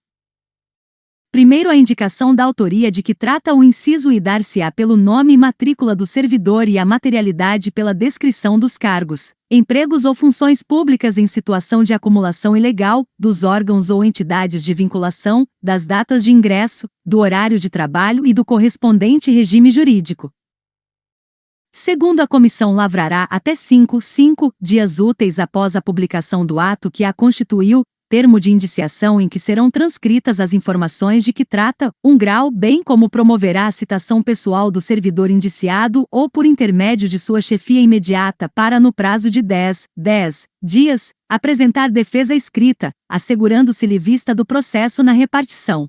Primeiro, a indicação da autoria de que trata o inciso e dar-se-á pelo nome e matrícula do servidor e a materialidade pela descrição dos cargos, empregos ou funções públicas em situação de acumulação ilegal, dos órgãos ou entidades de vinculação, das datas de ingresso, do horário de trabalho e do correspondente regime jurídico. Segundo, a comissão lavrará até 5 dias úteis após a publicação do ato que a constituiu, termo de indiciação em que serão transcritas as informações de que trata, grau, bem como promoverá a citação pessoal do servidor indiciado ou por intermédio de sua chefia imediata para, no prazo de 10 dias, apresentar defesa escrita, assegurando-se-lhe vista do processo na repartição.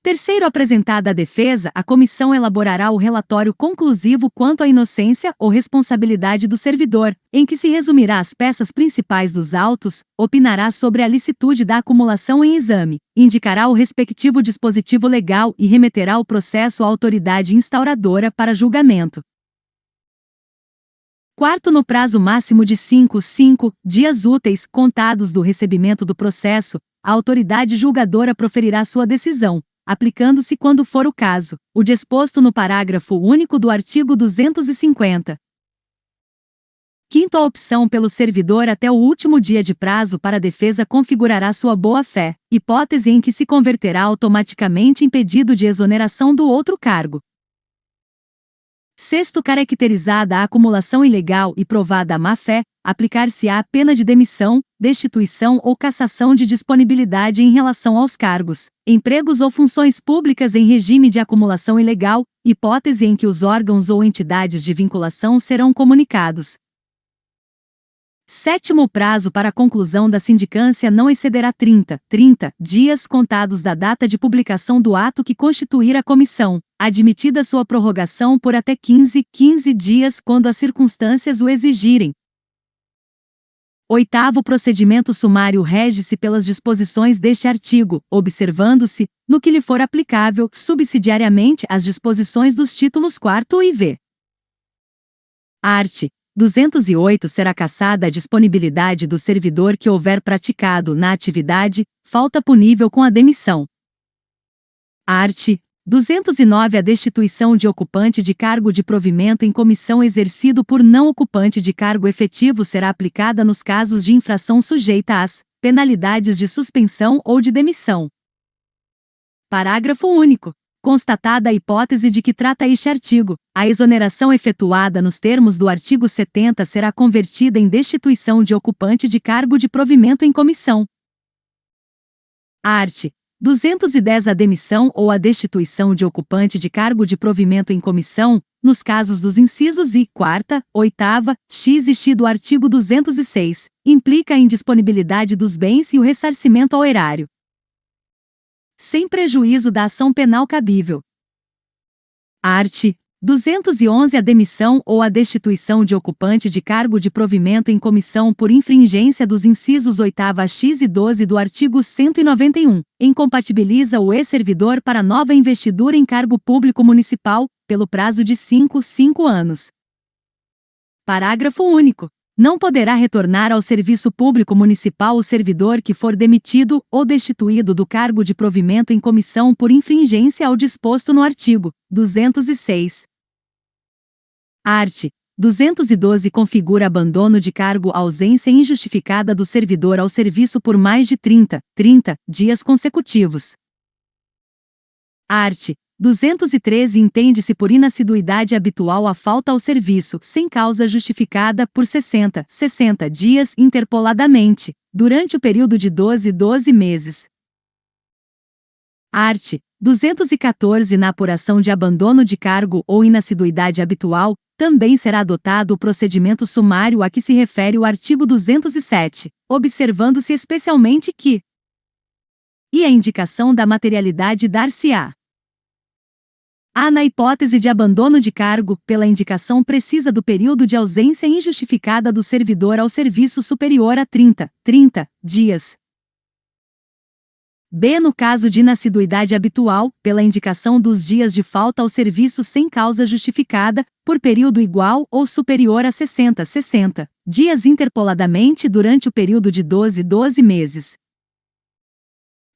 Terceiro, apresentada a defesa, a comissão elaborará o relatório conclusivo quanto à inocência ou responsabilidade do servidor, em que se resumirá as peças principais dos autos, opinará sobre a licitude da acumulação em exame, indicará o respectivo dispositivo legal e remeterá o processo à autoridade instauradora para julgamento. Quarto, no prazo máximo de 5 dias úteis contados do recebimento do processo, a autoridade julgadora proferirá sua decisão, aplicando-se, quando for o caso, o disposto no parágrafo único do artigo 250. Quinto, a opção pelo servidor até o último dia de prazo para a defesa configurará sua boa-fé, hipótese em que se converterá automaticamente em pedido de exoneração do outro cargo. Sexto, caracterizada a acumulação ilegal e provada a má-fé, aplicar-se-á a pena de demissão, destituição ou cassação de disponibilidade em relação aos cargos, empregos ou funções públicas em regime de acumulação ilegal, hipótese em que os órgãos ou entidades de vinculação serão comunicados. Sétimo, o prazo para a conclusão da sindicância não excederá 30 dias contados da data de publicação do ato que constituir a comissão, admitida sua prorrogação por até 15 dias quando as circunstâncias o exigirem. Oitavo, o procedimento sumário rege-se pelas disposições deste artigo, observando-se, no que lhe for aplicável, subsidiariamente as disposições dos títulos 4º e v. Art. 208 será cassada a disponibilidade do servidor que houver praticado, na atividade, falta punível com a demissão. Art. 209 A destituição de ocupante de cargo de provimento em comissão exercido por não ocupante de cargo efetivo será aplicada nos casos de infração sujeita às penalidades de suspensão ou de demissão. Parágrafo único. Constatada a hipótese de que trata este artigo, a exoneração efetuada nos termos do artigo 70 será convertida em destituição de ocupante de cargo de provimento em comissão. Art. 210 A demissão ou a destituição de ocupante de cargo de provimento em comissão, nos casos dos incisos I, 4ª, 8ª, x e x do artigo 206, implica a indisponibilidade dos bens e o ressarcimento ao erário, sem prejuízo da ação penal cabível. Art. 211 A demissão ou a destituição de ocupante de cargo de provimento em comissão por infringência dos incisos 8ª x e 12 do artigo 191, incompatibiliza o ex-servidor para nova investidura em cargo público municipal, pelo prazo de 5 anos. Parágrafo único. Não poderá retornar ao serviço público municipal o servidor que for demitido ou destituído do cargo de provimento em comissão por infringência ao disposto no artigo 206. Art. 212 configura abandono de cargo ausência injustificada do servidor ao serviço por mais de 30 dias consecutivos. Art. 213 entende-se por inassiduidade habitual a falta ao serviço, sem causa justificada, por 60 dias interpoladamente, durante o período de 12 meses. Art. 214 Na apuração de abandono de cargo ou inassiduidade habitual, também será adotado o procedimento sumário a que se refere o artigo 207, observando-se especialmente que a indicação da materialidade dar-se-á na hipótese de abandono de cargo, pela indicação precisa do período de ausência injustificada do servidor ao serviço superior a 30 dias. B. No caso de inassiduidade habitual, pela indicação dos dias de falta ao serviço sem causa justificada, por período igual ou superior a 60 dias interpoladamente durante o período de 12 meses.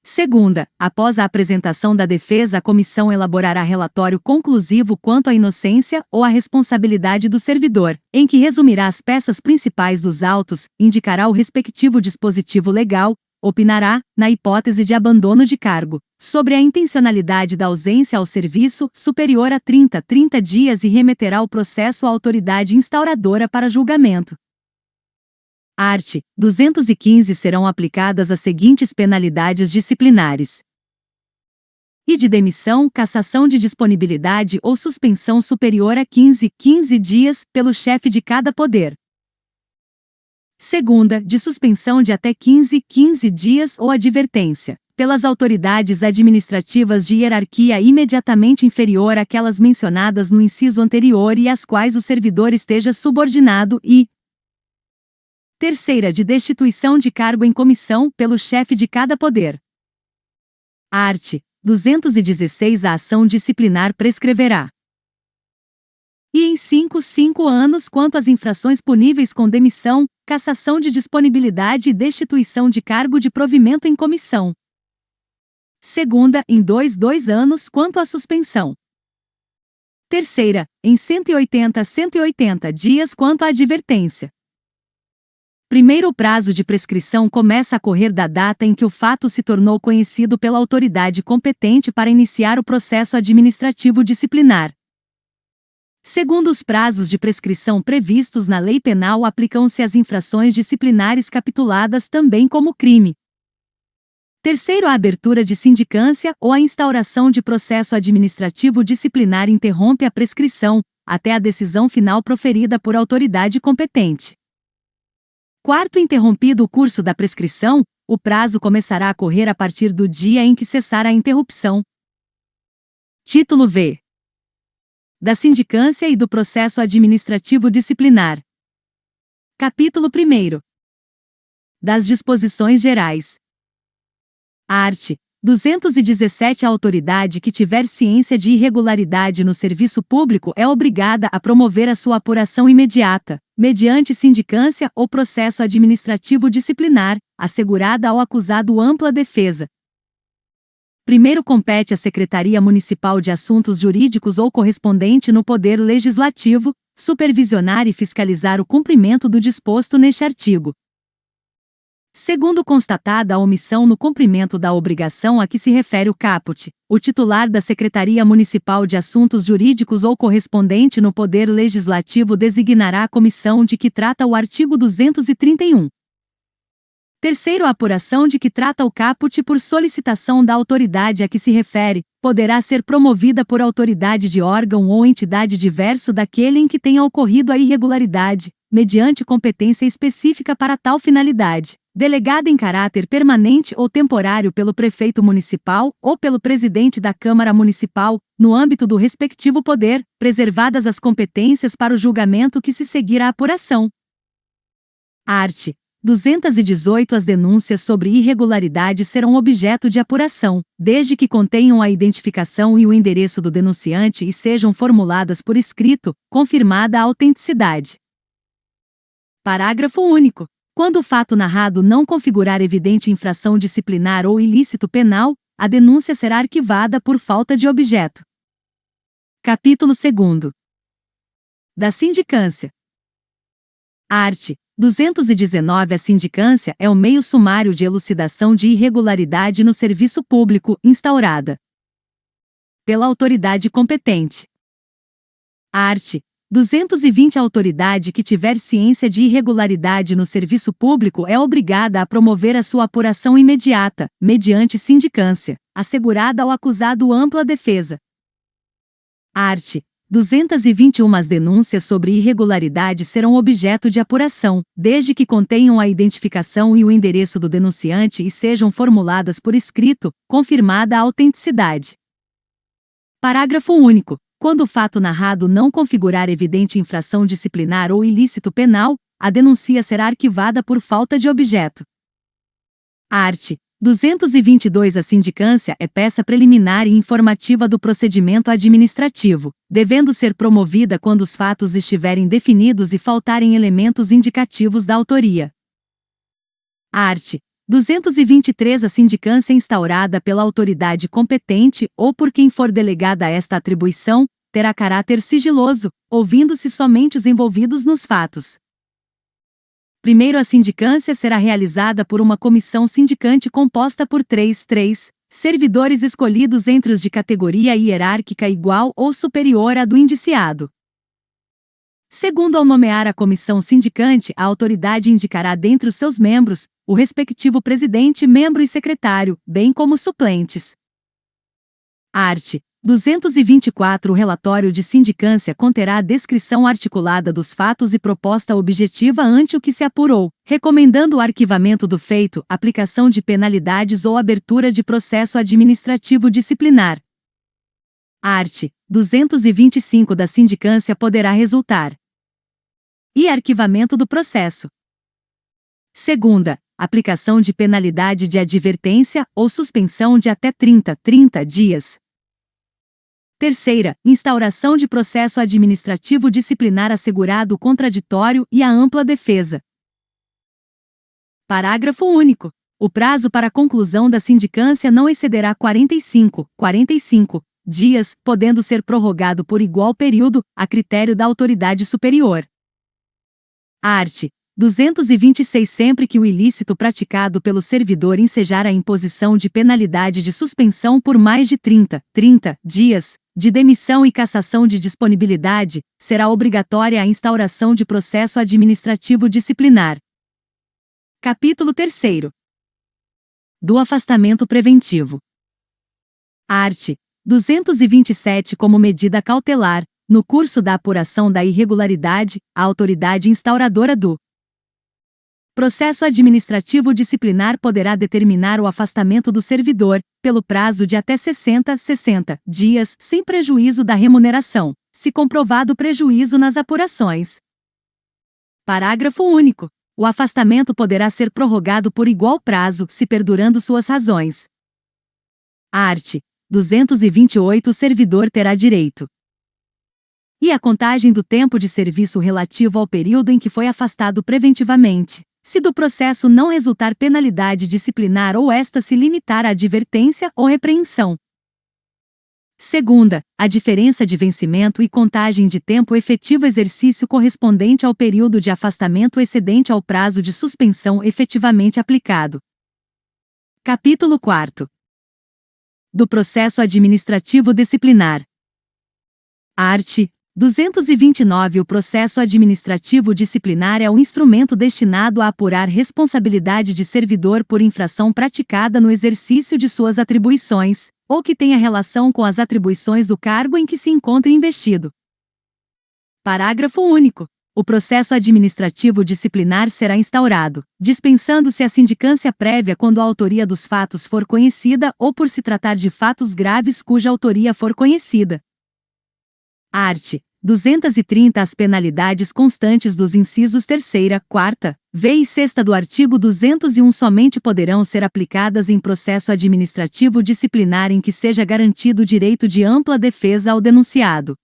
Segunda, após a apresentação da defesa, a comissão elaborará relatório conclusivo quanto à inocência ou à responsabilidade do servidor, em que resumirá as peças principais dos autos, indicará o respectivo dispositivo legal, opinará, na hipótese de abandono de cargo, sobre a intencionalidade da ausência ao serviço superior a 30 dias e remeterá o processo à autoridade instauradora para julgamento. Art. 215 serão aplicadas as seguintes penalidades disciplinares: e de demissão, cassação de disponibilidade ou suspensão superior a 15 dias, pelo chefe de cada poder. Segunda, de suspensão de até 15 dias ou advertência, pelas autoridades administrativas de hierarquia imediatamente inferior àquelas mencionadas no inciso anterior e às quais o servidor esteja subordinado e terceira, de destituição de cargo em comissão, pelo chefe de cada poder. Art. 216 A ação disciplinar prescreverá. E em 5 anos quanto às infrações puníveis com demissão, cassação de disponibilidade e destituição de cargo de provimento em comissão. Segunda, em 2 anos quanto à suspensão. Terceira, em 180 dias quanto à advertência. Primeiro, o prazo de prescrição começa a correr da data em que o fato se tornou conhecido pela autoridade competente para iniciar o processo administrativo disciplinar. Segundo, os prazos de prescrição previstos na Lei Penal aplicam-se às infrações disciplinares capituladas também como crime. Terceiro, a abertura de sindicância ou a instauração de processo administrativo disciplinar interrompe a prescrição, até a decisão final proferida por autoridade competente. Quarto, interrompido o curso da prescrição, o prazo começará a correr a partir do dia em que cessar a interrupção. Título V. Da sindicância e do processo administrativo disciplinar. Capítulo 1. Das disposições gerais. Art. 217 A autoridade que tiver ciência de irregularidade no serviço público é obrigada a promover a sua apuração imediata, mediante sindicância ou processo administrativo disciplinar, assegurada ao acusado ampla defesa. Primeiro, compete à Secretaria Municipal de Assuntos Jurídicos ou correspondente no Poder Legislativo, supervisionar e fiscalizar o cumprimento do disposto neste artigo. Segundo, constatada a omissão no cumprimento da obrigação a que se refere o caput, o titular da Secretaria Municipal de Assuntos Jurídicos ou correspondente no Poder Legislativo designará a comissão de que trata o artigo 231. Terceiro, a apuração de que trata o caput por solicitação da autoridade a que se refere, poderá ser promovida por autoridade de órgão ou entidade diverso daquele em que tenha ocorrido a irregularidade, mediante competência específica para tal finalidade, delegada em caráter permanente ou temporário pelo prefeito municipal ou pelo presidente da Câmara Municipal, no âmbito do respectivo poder, preservadas as competências para o julgamento que se seguir à apuração. Art. 218 As denúncias sobre irregularidade serão objeto de apuração, desde que contenham a identificação e o endereço do denunciante e sejam formuladas por escrito, confirmada a autenticidade. Parágrafo único. Quando o fato narrado não configurar evidente infração disciplinar ou ilícito penal, a denúncia será arquivada por falta de objeto. Capítulo 2. Da sindicância. Art. 219 A sindicância é o meio sumário de elucidação de irregularidade no serviço público instaurada pela autoridade competente. Art. 220 A autoridade que tiver ciência de irregularidade no serviço público é obrigada a promover a sua apuração imediata, mediante sindicância, assegurada ao acusado ampla defesa. Art. 221 As denúncias sobre irregularidade serão objeto de apuração, desde que contenham a identificação e o endereço do denunciante e sejam formuladas por escrito, confirmada a autenticidade. Parágrafo único. Quando o fato narrado não configurar evidente infração disciplinar ou ilícito penal, a denúncia será arquivada por falta de objeto. Art. 222 A sindicância é peça preliminar e informativa do procedimento administrativo, devendo ser promovida quando os fatos estiverem definidos e faltarem elementos indicativos da autoria. Art. 223 A sindicância instaurada pela autoridade competente ou por quem for delegada esta atribuição, terá caráter sigiloso, ouvindo-se somente os envolvidos nos fatos. Primeiro, a sindicância será realizada por uma comissão sindicante composta por três servidores escolhidos entre os de categoria hierárquica igual ou superior à do indiciado. Segundo, ao nomear a comissão sindicante, a autoridade indicará dentre os seus membros o respectivo presidente, membro e secretário, bem como suplentes. Art. 224 O relatório de sindicância conterá a descrição articulada dos fatos e proposta objetiva ante o que se apurou, recomendando o arquivamento do feito, aplicação de penalidades ou abertura de processo administrativo disciplinar. Art. 225 Da sindicância poderá resultar e arquivamento do processo. Segunda, aplicação de penalidade de advertência ou suspensão de até 30 dias. Terceira, instauração de processo administrativo disciplinar assegurado o contraditório e a ampla defesa. Parágrafo único. O prazo para a conclusão da sindicância não excederá 45 dias, podendo ser prorrogado por igual período, a critério da autoridade superior. Art. 226 Sempre que o ilícito praticado pelo servidor ensejar a imposição de penalidade de suspensão por mais de 30 dias, de demissão e cassação de disponibilidade, será obrigatória a instauração de processo administrativo disciplinar. Capítulo 3º. Do afastamento preventivo. Art. 227 Como medida cautelar, no curso da apuração da irregularidade, a autoridade instauradora do processo administrativo disciplinar poderá determinar o afastamento do servidor, pelo prazo de até 60 dias, sem prejuízo da remuneração, se comprovado prejuízo nas apurações. Parágrafo único. O afastamento poderá ser prorrogado por igual prazo, se perdurando suas razões. Art. 228 O servidor terá direito e a contagem do tempo de serviço relativo ao período em que foi afastado preventivamente, se do processo não resultar penalidade disciplinar ou esta se limitar à advertência ou repreensão. Segunda, a diferença de vencimento e contagem de tempo efetivo exercício correspondente ao período de afastamento excedente ao prazo de suspensão efetivamente aplicado. Capítulo 4. Do processo administrativo disciplinar. Art. 229 O processo administrativo disciplinar é o instrumento destinado a apurar responsabilidade de servidor por infração praticada no exercício de suas atribuições, ou que tenha relação com as atribuições do cargo em que se encontre investido. Parágrafo único. O processo administrativo disciplinar será instaurado, dispensando-se a sindicância prévia quando a autoria dos fatos for conhecida ou por se tratar de fatos graves cuja autoria for conhecida. Art. 230 As penalidades constantes dos incisos 3ª, 4ª, v e 6ª do artigo 201 somente poderão ser aplicadas em processo administrativo disciplinar em que seja garantido o direito de ampla defesa ao denunciado.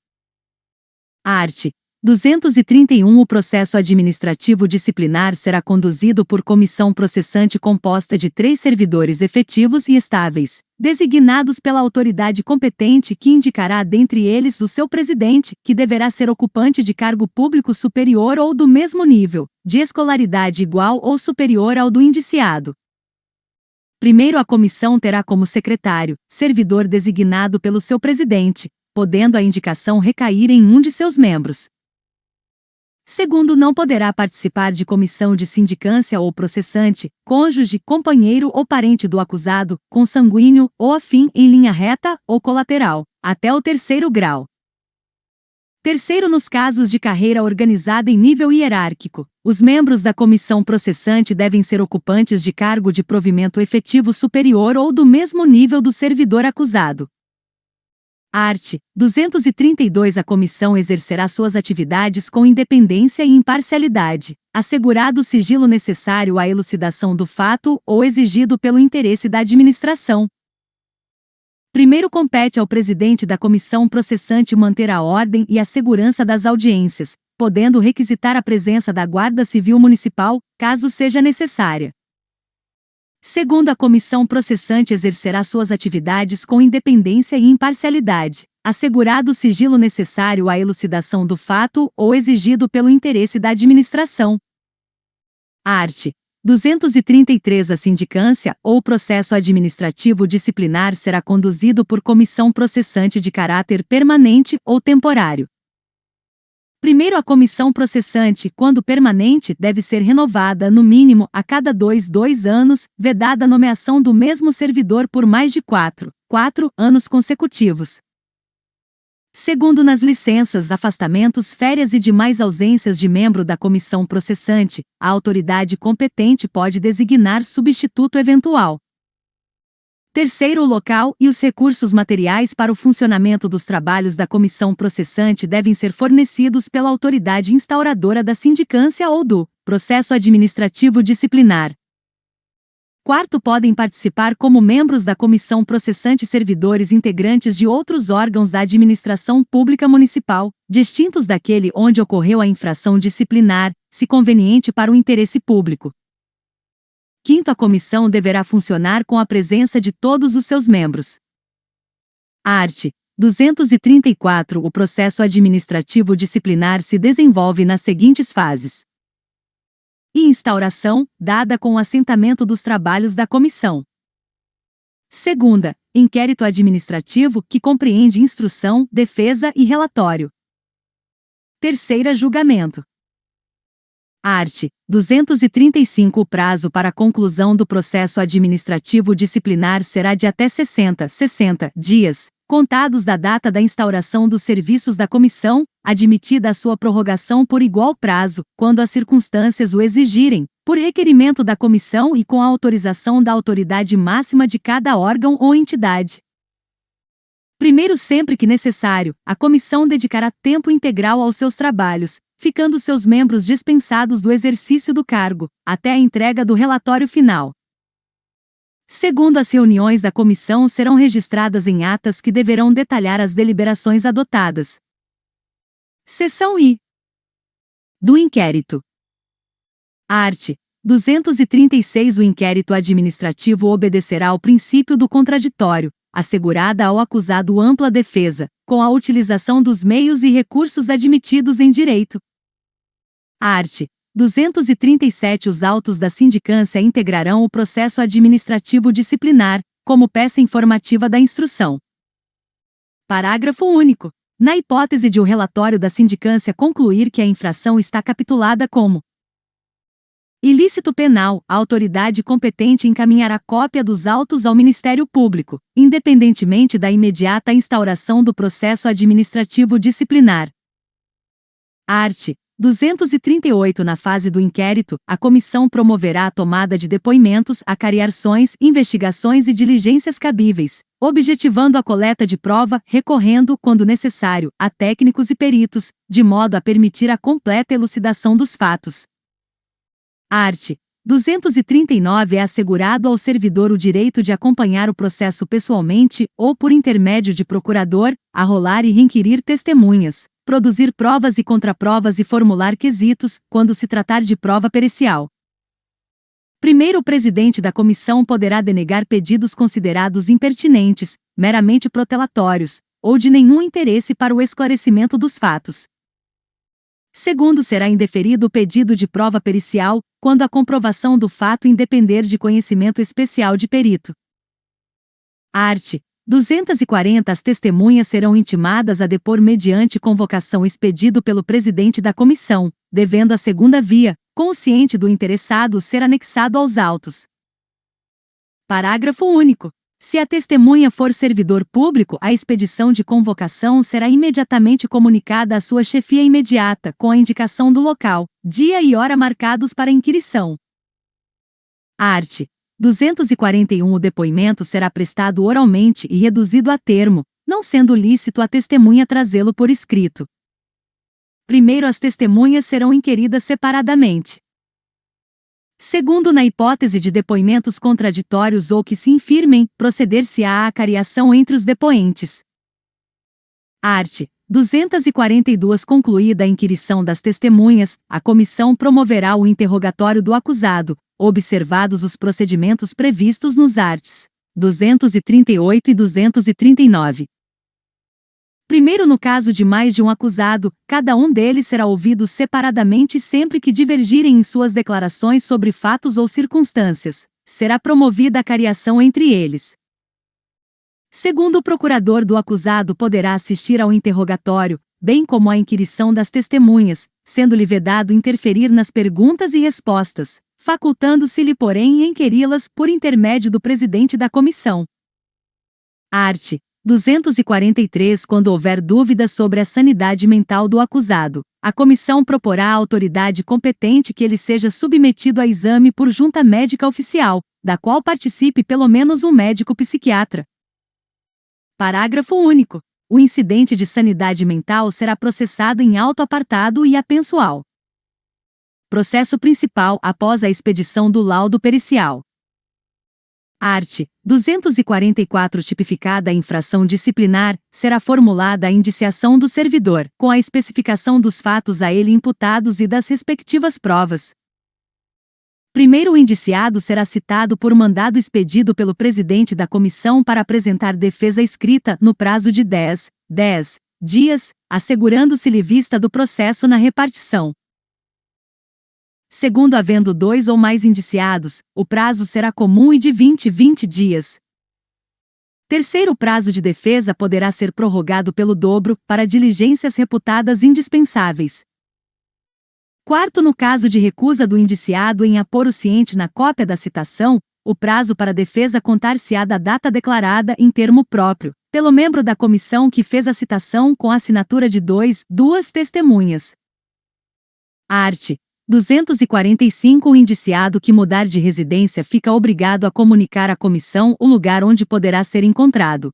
Art. 231 O processo administrativo disciplinar será conduzido por comissão processante composta de 3 servidores efetivos e estáveis, designados pela autoridade competente que indicará dentre eles o seu presidente, que deverá ser ocupante de cargo público superior ou do mesmo nível, de escolaridade igual ou superior ao do indiciado. Primeiro, a comissão terá como secretário, servidor designado pelo seu presidente, podendo a indicação recair em um de seus membros. Segundo, não poderá participar de comissão de sindicância ou processante, cônjuge, companheiro ou parente do acusado, consanguíneo ou afim em linha reta ou colateral, até o 3º grau. Terceiro, nos casos de carreira organizada em nível hierárquico, os membros da comissão processante devem ser ocupantes de cargo de provimento efetivo superior ou do mesmo nível do servidor acusado. Art. 232 A comissão exercerá suas atividades com independência e imparcialidade, assegurado o sigilo necessário à elucidação do fato ou exigido pelo interesse da administração. Primeiro, compete ao presidente da comissão processante manter a ordem e a segurança das audiências, podendo requisitar a presença da Guarda Civil Municipal, caso seja necessária. Segundo, a comissão processante exercerá suas atividades com independência e imparcialidade, assegurado o sigilo necessário à elucidação do fato ou exigido pelo interesse da administração. Art. 233. A sindicância ou processo administrativo disciplinar será conduzido por comissão processante de caráter permanente ou temporário. Primeiro, a comissão processante, quando permanente, deve ser renovada no mínimo a cada dois anos, vedada a nomeação do mesmo servidor por mais de 4 anos consecutivos. Segundo, nas licenças, afastamentos, férias e demais ausências de membro da comissão processante, a autoridade competente pode designar substituto eventual. Terceiro, o local e os recursos materiais para o funcionamento dos trabalhos da comissão processante devem ser fornecidos pela autoridade instauradora da sindicância ou do processo administrativo disciplinar. Quarto, podem participar como membros da comissão processante servidores integrantes de outros órgãos da administração pública municipal, distintos daquele onde ocorreu a infração disciplinar, se conveniente para o interesse público. Quinto, a comissão deverá funcionar com a presença de todos os seus membros. Art. 234. O processo administrativo disciplinar se desenvolve nas seguintes fases: instauração, dada com o assentamento dos trabalhos da comissão. Segunda, inquérito administrativo, que compreende instrução, defesa e relatório. Terceira, julgamento. Art. 235. O prazo para a conclusão do processo administrativo disciplinar será de até 60 dias, contados da data da instauração dos serviços da comissão, admitida a sua prorrogação por igual prazo, quando as circunstâncias o exigirem, por requerimento da comissão e com a autorização da autoridade máxima de cada órgão ou entidade. Primeiro, sempre que necessário, a comissão dedicará tempo integral aos seus trabalhos, ficando seus membros dispensados do exercício do cargo, até a entrega do relatório final. Segundo, as reuniões da comissão serão registradas em atas que deverão detalhar as deliberações adotadas. Seção I. Do inquérito. Art. 236. O inquérito administrativo obedecerá ao princípio do contraditório, assegurada ao acusado ampla defesa, com a utilização dos meios e recursos admitidos em direito. Art. 237. Os autos da sindicância integrarão o processo administrativo disciplinar, como peça informativa da instrução. Parágrafo único. Na hipótese de o relatório da sindicância concluir que a infração está capitulada como ilícito penal, a autoridade competente encaminhará cópia dos autos ao Ministério Público, independentemente da imediata instauração do processo administrativo disciplinar. Art. 238. Na fase do inquérito, a comissão promoverá a tomada de depoimentos, acariações, investigações e diligências cabíveis, objetivando a coleta de prova, recorrendo, quando necessário, a técnicos e peritos, de modo a permitir a completa elucidação dos fatos. Art. 239. É assegurado ao servidor o direito de acompanhar o processo pessoalmente ou por intermédio de procurador, arrolar e requerir testemunhas, produzir provas e contraprovas e formular quesitos, quando se tratar de prova pericial. Primeiro, o presidente da comissão poderá denegar pedidos considerados impertinentes, meramente protelatórios, ou de nenhum interesse para o esclarecimento dos fatos. Segundo, será indeferido o pedido de prova pericial, quando a comprovação do fato independer de conhecimento especial de perito. Art. 240. As testemunhas serão intimadas a depor mediante convocação expedido pelo presidente da comissão, devendo a segunda via, consciente do interessado, ser anexado aos autos. Parágrafo único. Se a testemunha for servidor público, a expedição de convocação será imediatamente comunicada à sua chefia imediata, com a indicação do local, dia e hora marcados para inquirição. Art. 241. O depoimento será prestado oralmente e reduzido a termo, não sendo lícito a testemunha trazê-lo por escrito. Primeiro, as testemunhas serão inquiridas separadamente. Segundo, na hipótese de depoimentos contraditórios ou que se infirmem, proceder-se-á à acariação entre os depoentes. Art. 242. Concluída a inquirição das testemunhas, a comissão promoverá o interrogatório do acusado, observados os procedimentos previstos nos arts. 238 e 239. Primeiro, no caso de mais de um acusado, cada um deles será ouvido separadamente sempre que divergirem em suas declarações sobre fatos ou circunstâncias. Será promovida a cariação entre eles. Segundo, o procurador do acusado poderá assistir ao interrogatório, bem como à inquirição das testemunhas, sendo-lhe vedado interferir nas perguntas e respostas, facultando-se-lhe, porém, inquiri-las por intermédio do presidente da comissão. Art. 243. Quando houver dúvidas sobre a sanidade mental do acusado, a comissão proporá à autoridade competente que ele seja submetido a exame por junta médica oficial, da qual participe pelo menos um médico psiquiatra. Parágrafo único. O incidente de sanidade mental será processado em auto apartado e apensual. Processo principal após a expedição do laudo pericial. Art. 244. Tipificada a infração disciplinar, será formulada a indiciação do servidor, com a especificação dos fatos a ele imputados e das respectivas provas. Primeiro, o indiciado será citado por mandado expedido pelo presidente da comissão para apresentar defesa escrita no prazo de 10 dias, assegurando-se-lhe vista do processo na repartição. Segundo, havendo 2 ou mais indiciados, o prazo será comum e de 20 dias. Terceiro, o prazo de defesa poderá ser prorrogado pelo dobro, para diligências reputadas indispensáveis. Quarto, no caso de recusa do indiciado em apor o ciente na cópia da citação, o prazo para defesa contar-se-á da data declarada em termo próprio, pelo membro da comissão que fez a citação com a assinatura de duas testemunhas. Art. 245. O indiciado que mudar de residência fica obrigado a comunicar à comissão o lugar onde poderá ser encontrado.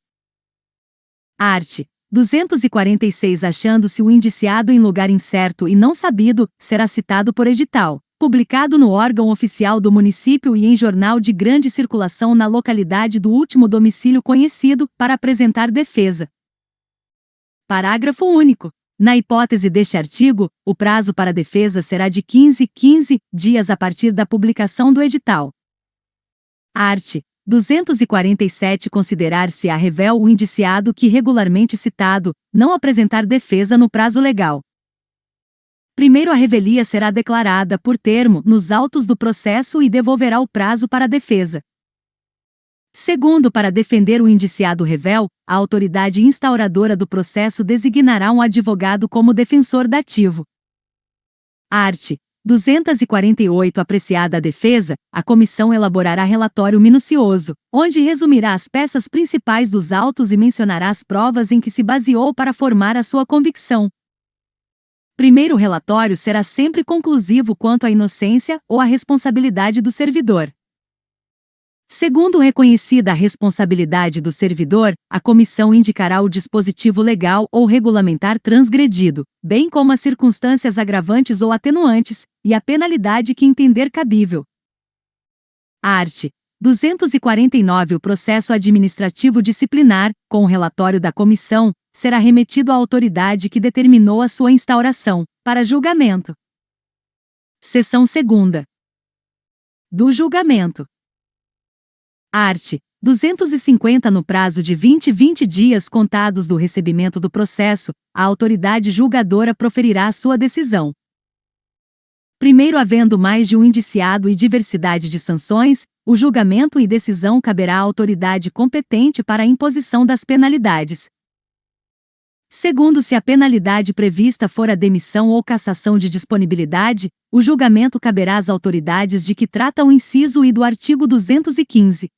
Art. 246. Achando-se o indiciado em lugar incerto e não sabido, será citado por edital, publicado no órgão oficial do município e em jornal de grande circulação na localidade do último domicílio conhecido, para apresentar defesa. Parágrafo único. Na hipótese deste artigo, o prazo para defesa será de 15 dias a partir da publicação do edital. Art. 247. Considerar-se-á revel o indiciado que regularmente citado não apresentar defesa no prazo legal. Primeiro, a revelia será declarada por termo nos autos do processo e devolverá o prazo para a defesa. Segundo, para defender o indiciado revel, a autoridade instauradora do processo designará um advogado como defensor dativo. Art. 248. Apreciada a defesa, a comissão elaborará relatório minucioso, onde resumirá as peças principais dos autos e mencionará as provas em que se baseou para formar a sua convicção. Primeiro, o relatório será sempre conclusivo quanto à inocência ou à responsabilidade do servidor. Segundo, reconhecida a responsabilidade do servidor, a comissão indicará o dispositivo legal ou regulamentar transgredido, bem como as circunstâncias agravantes ou atenuantes, e a penalidade que entender cabível. Art. 249. O processo administrativo disciplinar, com o relatório da comissão, será remetido à autoridade que determinou a sua instauração, para julgamento. Seção 2ª. Do julgamento. Art. 250. No prazo de 20 dias contados do recebimento do processo, a autoridade julgadora proferirá a sua decisão. Primeiro, havendo mais de um indiciado e diversidade de sanções, o julgamento e decisão caberá à autoridade competente para a imposição das penalidades. Segundo, se a penalidade prevista for a demissão ou cassação de disponibilidade, o julgamento caberá às autoridades de que trata o inciso I do artigo 215.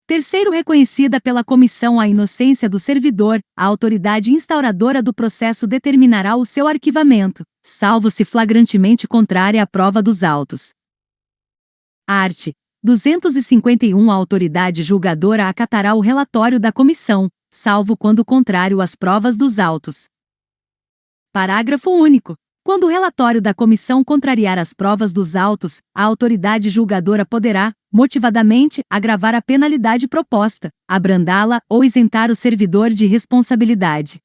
Terceiro, reconhecida pela comissão a inocência do servidor, a autoridade instauradora do processo determinará o seu arquivamento, salvo se flagrantemente contrária à prova dos autos. Art. 251. A autoridade julgadora acatará o relatório da comissão, salvo quando contrário às provas dos autos. Parágrafo único. Quando o relatório da comissão contrariar as provas dos autos, a autoridade julgadora poderá, motivadamente, agravar a penalidade proposta, abrandá-la ou isentar o servidor de responsabilidade.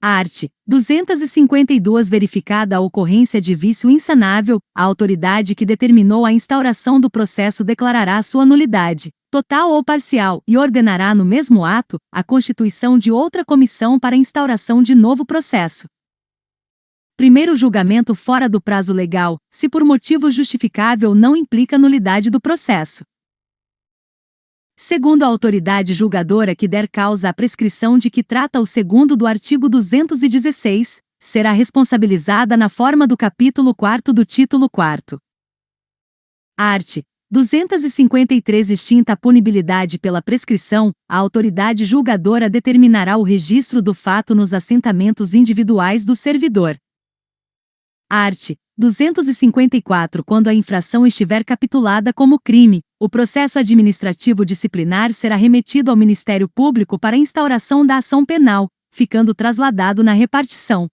Art. 252 Verificada a ocorrência de vício insanável, a autoridade que determinou a instauração do processo declarará sua nulidade, total ou parcial, e ordenará no mesmo ato a constituição de outra comissão para a instauração de novo processo. Primeiro julgamento fora do prazo legal, se por motivo justificável não implica nulidade do processo. Segundo a autoridade julgadora que der causa à prescrição de que trata o segundo do artigo 216, será responsabilizada na forma do capítulo 4º do título 4º. Art. 253 Extinta a punibilidade pela prescrição, a autoridade julgadora determinará o registro do fato nos assentamentos individuais do servidor. Art. 254 Quando a infração estiver capitulada como crime, o processo administrativo disciplinar será remetido ao Ministério Público para instauração da ação penal, ficando trasladado na repartição.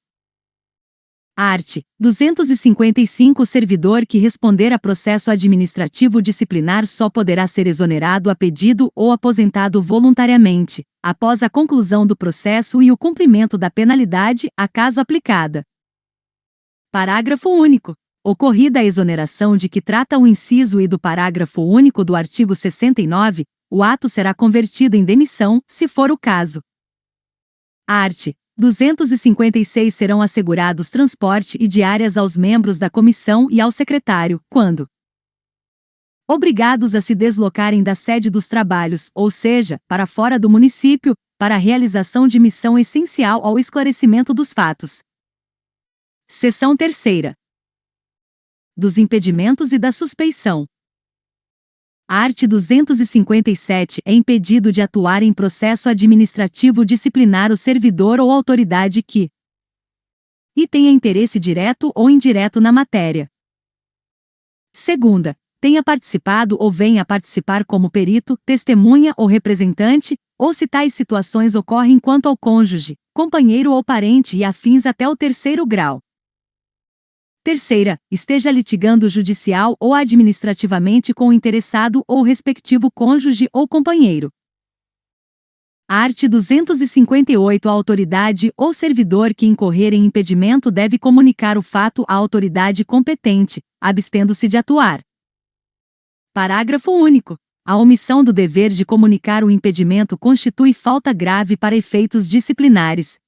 Art. 255 O servidor que responder a processo administrativo disciplinar só poderá ser exonerado a pedido ou aposentado voluntariamente, após a conclusão do processo e o cumprimento da penalidade, a caso aplicada. Parágrafo único. Ocorrida a exoneração de que trata o inciso I do parágrafo único do artigo 69, o ato será convertido em demissão, se for o caso. Art. 256 Serão assegurados transporte e diárias aos membros da comissão e ao secretário, quando obrigados a se deslocarem da sede dos trabalhos, ou seja, para fora do município, para a realização de missão essencial ao esclarecimento dos fatos. Seção 3ª. Dos impedimentos e da suspeição. Art. 257 É impedido de atuar em processo administrativo disciplinar o servidor ou autoridade que e tenha interesse direto ou indireto na matéria. Segunda, tenha participado ou venha a participar como perito, testemunha ou representante, ou se tais situações ocorrem quanto ao cônjuge, companheiro ou parente e afins até o 3º grau. Terceira, esteja litigando judicial ou administrativamente com o interessado ou respectivo cônjuge ou companheiro. Art. 258 A autoridade ou servidor que incorrer em impedimento deve comunicar o fato à autoridade competente, abstendo-se de atuar. Parágrafo único. A omissão do dever de comunicar o impedimento constitui falta grave para efeitos disciplinares.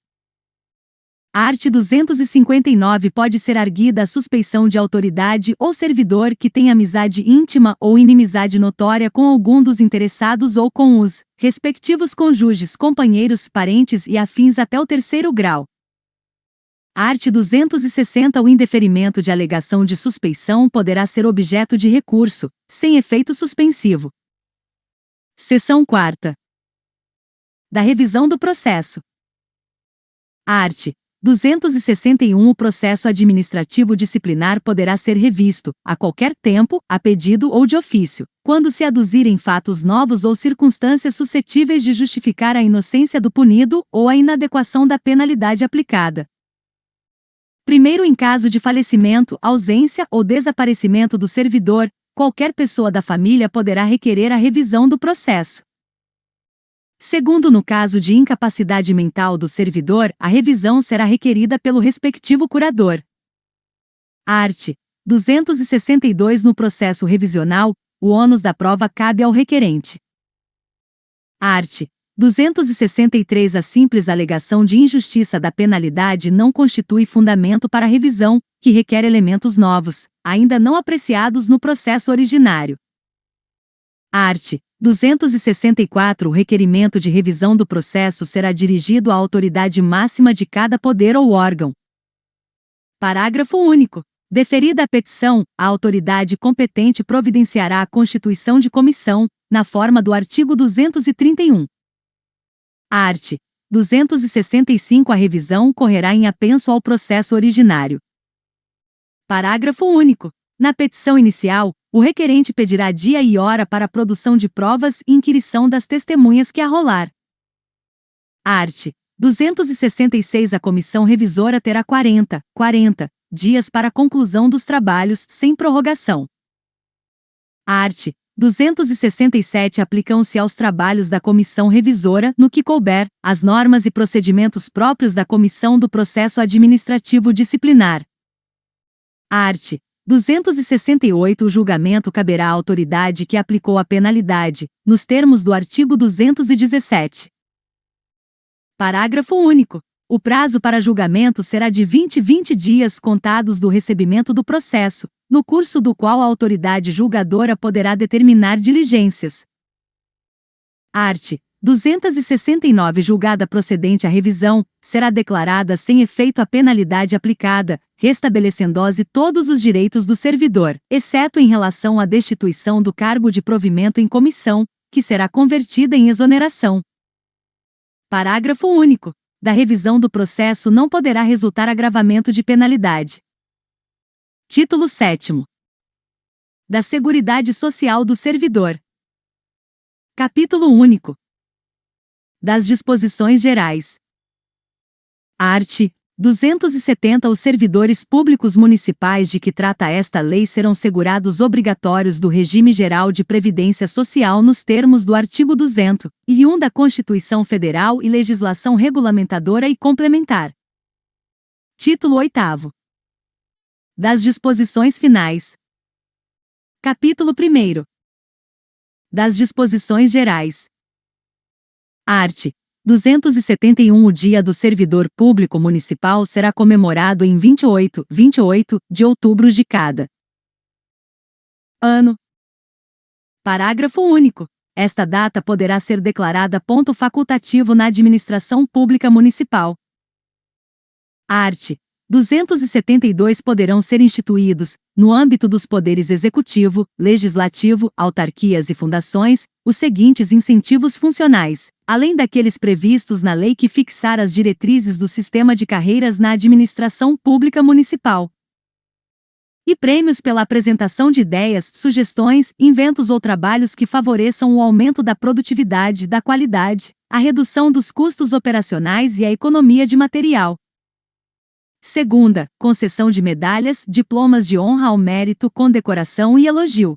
Art. 259 Pode ser arguida a suspeição de autoridade ou servidor que tenha amizade íntima ou inimizade notória com algum dos interessados ou com os respectivos cônjuges, companheiros, parentes e afins até o 3º grau. Art. 260 O indeferimento de alegação de suspeição poderá ser objeto de recurso, sem efeito suspensivo. Seção 4ª. Da revisão do processo. Art. 261 O processo administrativo disciplinar poderá ser revisto, a qualquer tempo, a pedido ou de ofício, quando se aduzirem fatos novos ou circunstâncias suscetíveis de justificar a inocência do punido ou a inadequação da penalidade aplicada. Primeiro, em caso de falecimento, ausência ou desaparecimento do servidor, qualquer pessoa da família poderá requerer a revisão do processo. Segundo, no caso de incapacidade mental do servidor, a revisão será requerida pelo respectivo curador. Art. 262 No processo revisional, o ônus da prova cabe ao requerente. Art. 263 A simples alegação de injustiça da penalidade não constitui fundamento para revisão, que requer elementos novos, ainda não apreciados no processo originário. Art. 264 O requerimento de revisão do processo será dirigido à autoridade máxima de cada poder ou órgão. Parágrafo único. Deferida a petição, a autoridade competente providenciará a constituição de comissão, na forma do artigo 231. Art. 265 A revisão correrá em apenso ao processo originário. Parágrafo único. Na petição inicial, o requerente pedirá dia e hora para a produção de provas e inquirição das testemunhas que arrolar. Art. 266 A comissão revisora terá 40 dias para a conclusão dos trabalhos, sem prorrogação. Art. 267 aplicam-se aos trabalhos da comissão revisora, no que couber, as normas e procedimentos próprios da comissão do processo administrativo disciplinar. Art. 268 O julgamento caberá à autoridade que aplicou a penalidade, nos termos do artigo 217. Parágrafo único. O prazo para julgamento será de 20 dias contados do recebimento do processo, no curso do qual a autoridade julgadora poderá determinar diligências. Art. 269 Julgada procedente a revisão, será declarada sem efeito a penalidade aplicada, restabelecendo-se todos os direitos do servidor, exceto em relação à destituição do cargo de provimento em comissão, que será convertida em exoneração. Parágrafo único. Da revisão do processo não poderá resultar agravamento de penalidade. Título 7º. Da Seguridade Social do Servidor. Capítulo único. Das disposições gerais. Art. 270 Os servidores públicos municipais de que trata esta lei serão segurados obrigatórios do regime geral de previdência social nos termos do artigo 201 da Constituição Federal e legislação regulamentadora e complementar. Título 8º. Das disposições finais. Capítulo 1º. Das disposições gerais. Art. 271 O Dia do Servidor Público Municipal será comemorado em 28 de outubro de cada ano. Parágrafo único. Esta data poderá ser declarada ponto facultativo na administração pública municipal. Art. 272 Poderão ser instituídos, no âmbito dos poderes executivo, legislativo, autarquias e fundações, os seguintes incentivos funcionais, além daqueles previstos na lei que fixar as diretrizes do sistema de carreiras na administração pública municipal. E prêmios pela apresentação de ideias, sugestões, inventos ou trabalhos que favoreçam o aumento da produtividade, da qualidade, a redução dos custos operacionais e a economia de material. Segunda, concessão de medalhas, diplomas de honra ao mérito, condecoração e elogio.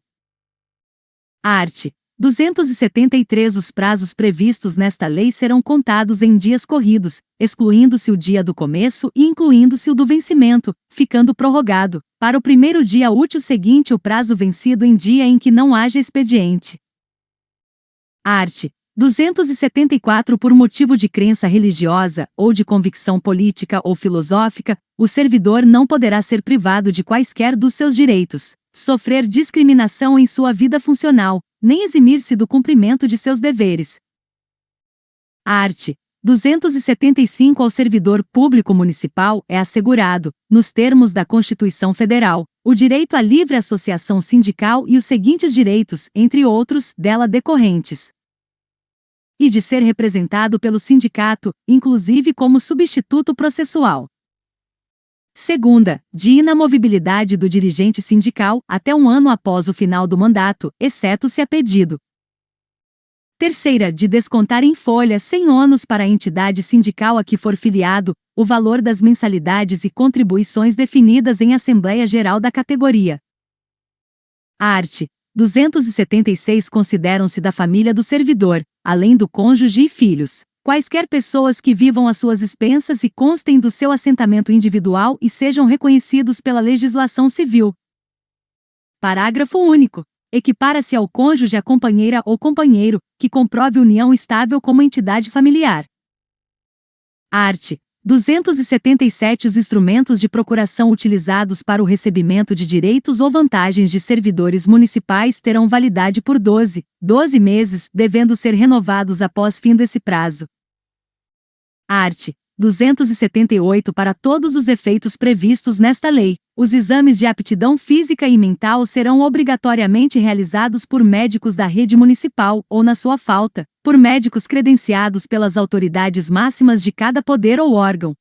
Art. 273 Os prazos previstos nesta lei serão contados em dias corridos, excluindo-se o dia do começo e incluindo-se o do vencimento, ficando prorrogado, para o primeiro dia útil seguinte o prazo vencido em dia em que não haja expediente. Art. 274 Por motivo de crença religiosa, ou de convicção política ou filosófica, o servidor não poderá ser privado de quaisquer dos seus direitos, sofrer discriminação em sua vida funcional, nem eximir-se do cumprimento de seus deveres. Art. 275 Ao servidor público municipal é assegurado, nos termos da Constituição Federal, o direito à livre associação sindical e os seguintes direitos, entre outros, dela decorrentes: e de ser representado pelo sindicato, inclusive como substituto processual. Segunda, de inamovibilidade do dirigente sindical, até um ano após o final do mandato, exceto se a pedido. Terceira, de descontar em folha sem ônus para a entidade sindical a que for filiado, o valor das mensalidades e contribuições definidas em Assembleia Geral da categoria. Art. 276 Consideram-se da família do servidor, além do cônjuge e filhos, quaisquer pessoas que vivam às suas expensas e constem do seu assentamento individual e sejam reconhecidos pela legislação civil. Parágrafo único. Equipara-se ao cônjuge a companheira ou companheiro, que comprove união estável como entidade familiar. Art. 277 Os instrumentos de procuração utilizados para o recebimento de direitos ou vantagens de servidores municipais terão validade por 12 meses, devendo ser renovados após fim desse prazo. Art. 278 Para todos os efeitos previstos nesta lei, os exames de aptidão física e mental serão obrigatoriamente realizados por médicos da rede municipal ou, na sua falta, por médicos credenciados pelas autoridades máximas de cada poder ou órgão.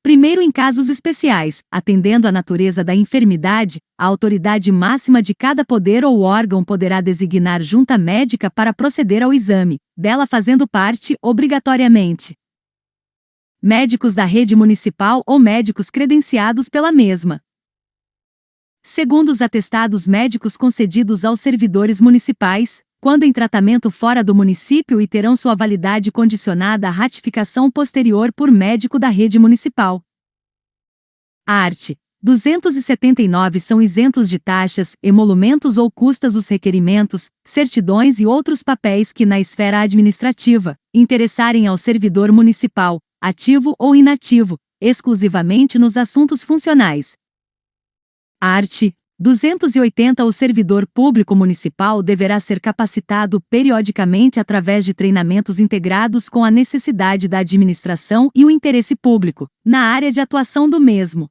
Primeiro, em casos especiais, atendendo à natureza da enfermidade, a autoridade máxima de cada poder ou órgão poderá designar junta médica para proceder ao exame, dela fazendo parte, obrigatoriamente, médicos da rede municipal ou médicos credenciados pela mesma. segundo os atestados médicos concedidos aos servidores municipais, quando em tratamento fora do município e terão sua validade condicionada à ratificação posterior por médico da rede municipal. Art. 279 são isentos de taxas, emolumentos ou custas os requerimentos, certidões e outros papéis que na esfera administrativa interessarem ao servidor municipal, ativo ou inativo, exclusivamente nos assuntos funcionais. Art. 280 O servidor público municipal deverá ser capacitado periodicamente através de treinamentos integrados com a necessidade da administração e o interesse público, na área de atuação do mesmo.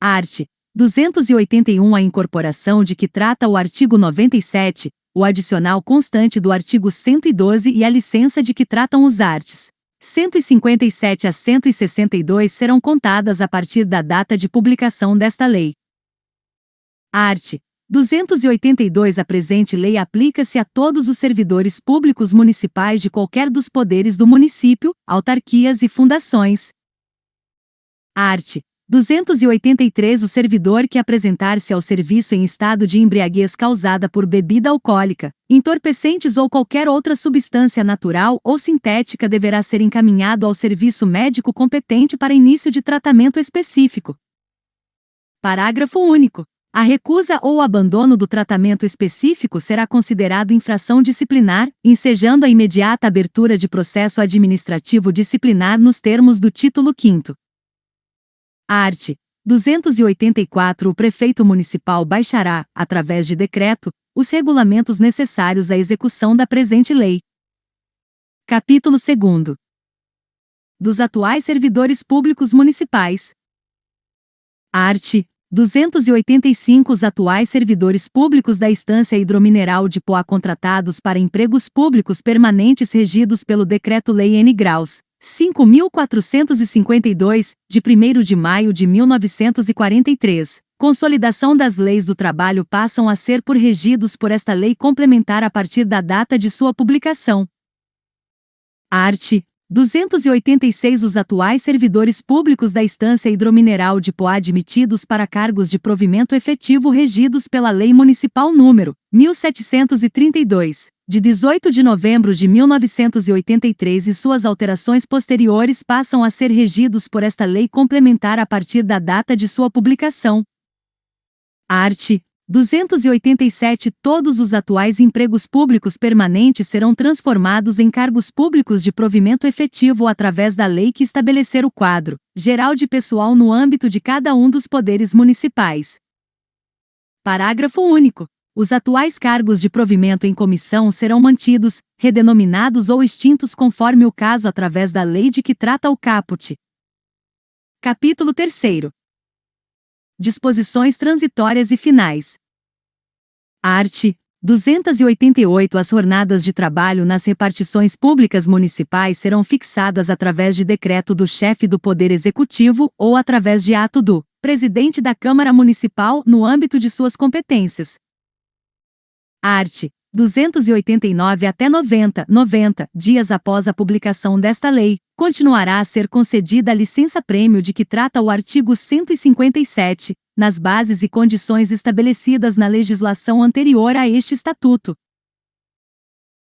Art. 281 A incorporação de que trata o artigo 97, o adicional constante do artigo 112 e a licença de que tratam os arts. 157 a 162 serão contadas a partir da data de publicação desta lei. Art. 282 A presente lei aplica-se a todos os servidores públicos municipais de qualquer dos poderes do município, autarquias e fundações. Art. 283 O servidor que apresentar-se ao serviço em estado de embriaguez causada por bebida alcoólica, entorpecentes ou qualquer outra substância natural ou sintética deverá ser encaminhado ao serviço médico competente para início de tratamento específico. Parágrafo único. A recusa ou abandono do tratamento específico será considerado infração disciplinar, ensejando a imediata abertura de processo administrativo disciplinar nos termos do título 5º. Art. 284 O prefeito municipal baixará, através de decreto, os regulamentos necessários à execução da presente lei. Capítulo 2º. Dos atuais servidores públicos municipais. Art. 285 Os atuais servidores públicos da Estância Hidromineral de Poá contratados para empregos públicos permanentes regidos pelo Decreto-Lei N. Graus, 5.452, de 1º de maio de 1943, consolidação das leis do trabalho passam a ser regidos por esta lei complementar a partir da data de sua publicação. Art. 286 Os atuais servidores públicos da Estância Hidromineral de Poá admitidos para cargos de provimento efetivo regidos pela Lei Municipal nº 1732, de 18 de novembro de 1983 e suas alterações posteriores passam a ser regidos por esta lei complementar a partir da data de sua publicação. Art. 287 Todos os atuais empregos públicos permanentes serão transformados em cargos públicos de provimento efetivo através da lei que estabelecer o quadro geral de pessoal no âmbito de cada um dos poderes municipais. Parágrafo único. Os atuais cargos de provimento em comissão serão mantidos, redenominados ou extintos conforme o caso através da lei de que trata o caput. Capítulo 3º. Disposições transitórias e finais. Art. 288 As jornadas de trabalho nas repartições públicas municipais serão fixadas através de decreto do chefe do Poder Executivo ou através de ato do presidente da Câmara Municipal no âmbito de suas competências. Art. 289 até 90 dias após a publicação desta lei, continuará a ser concedida a licença-prêmio de que trata o artigo 157, nas bases e condições estabelecidas na legislação anterior a este estatuto.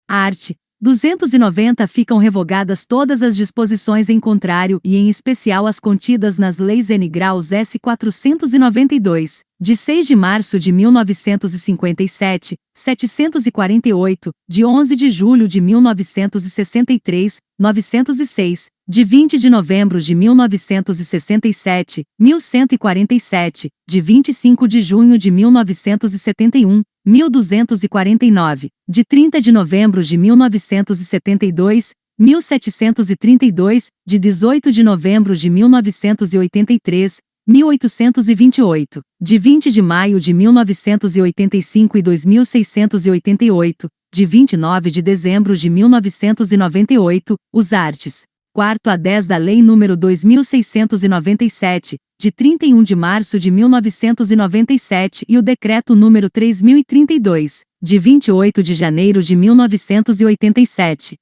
Art. 290 Ficam revogadas todas as disposições em contrário e em especial as contidas nas leis N. Graus S. 492, de 6 de março de 1957, 748, de 11 de julho de 1963, 906, de 20 de novembro de 1967, 1147, de 25 de junho de 1971, 1249, de 30 de novembro de 1972, 1732, de 18 de novembro de 1983, 1828, de 20 de maio de 1985 e 2688, de 29 de dezembro de 1998, os arts. 4º a 10 da Lei nº 2697, de 31 de março de 1997 e o Decreto nº 3032, de 28 de janeiro de 1987.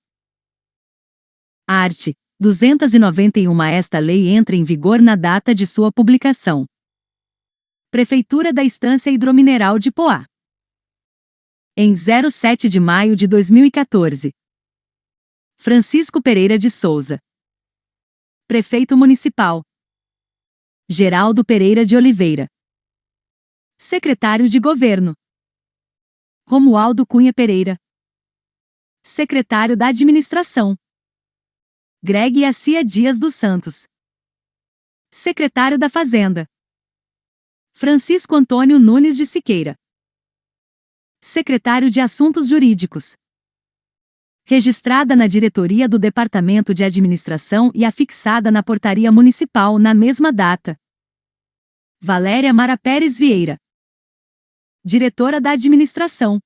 Art. 291 Esta lei entra em vigor na data de sua publicação. Prefeitura da Estância Hidromineral de Poá. Em 07 de maio de 2014. Francisco Pereira de Souza. Prefeito Municipal. Geraldo Pereira de Oliveira. Secretário de Governo. Romualdo Cunha Pereira. Secretário da Administração. Greg Assia Dias dos Santos. Secretário da Fazenda. Francisco Antônio Nunes de Siqueira. Secretário de Assuntos Jurídicos. Registrada na diretoria do Departamento de Administração e afixada na Portaria Municipal na mesma data. Valéria Mara Pérez Vieira. Diretora da Administração.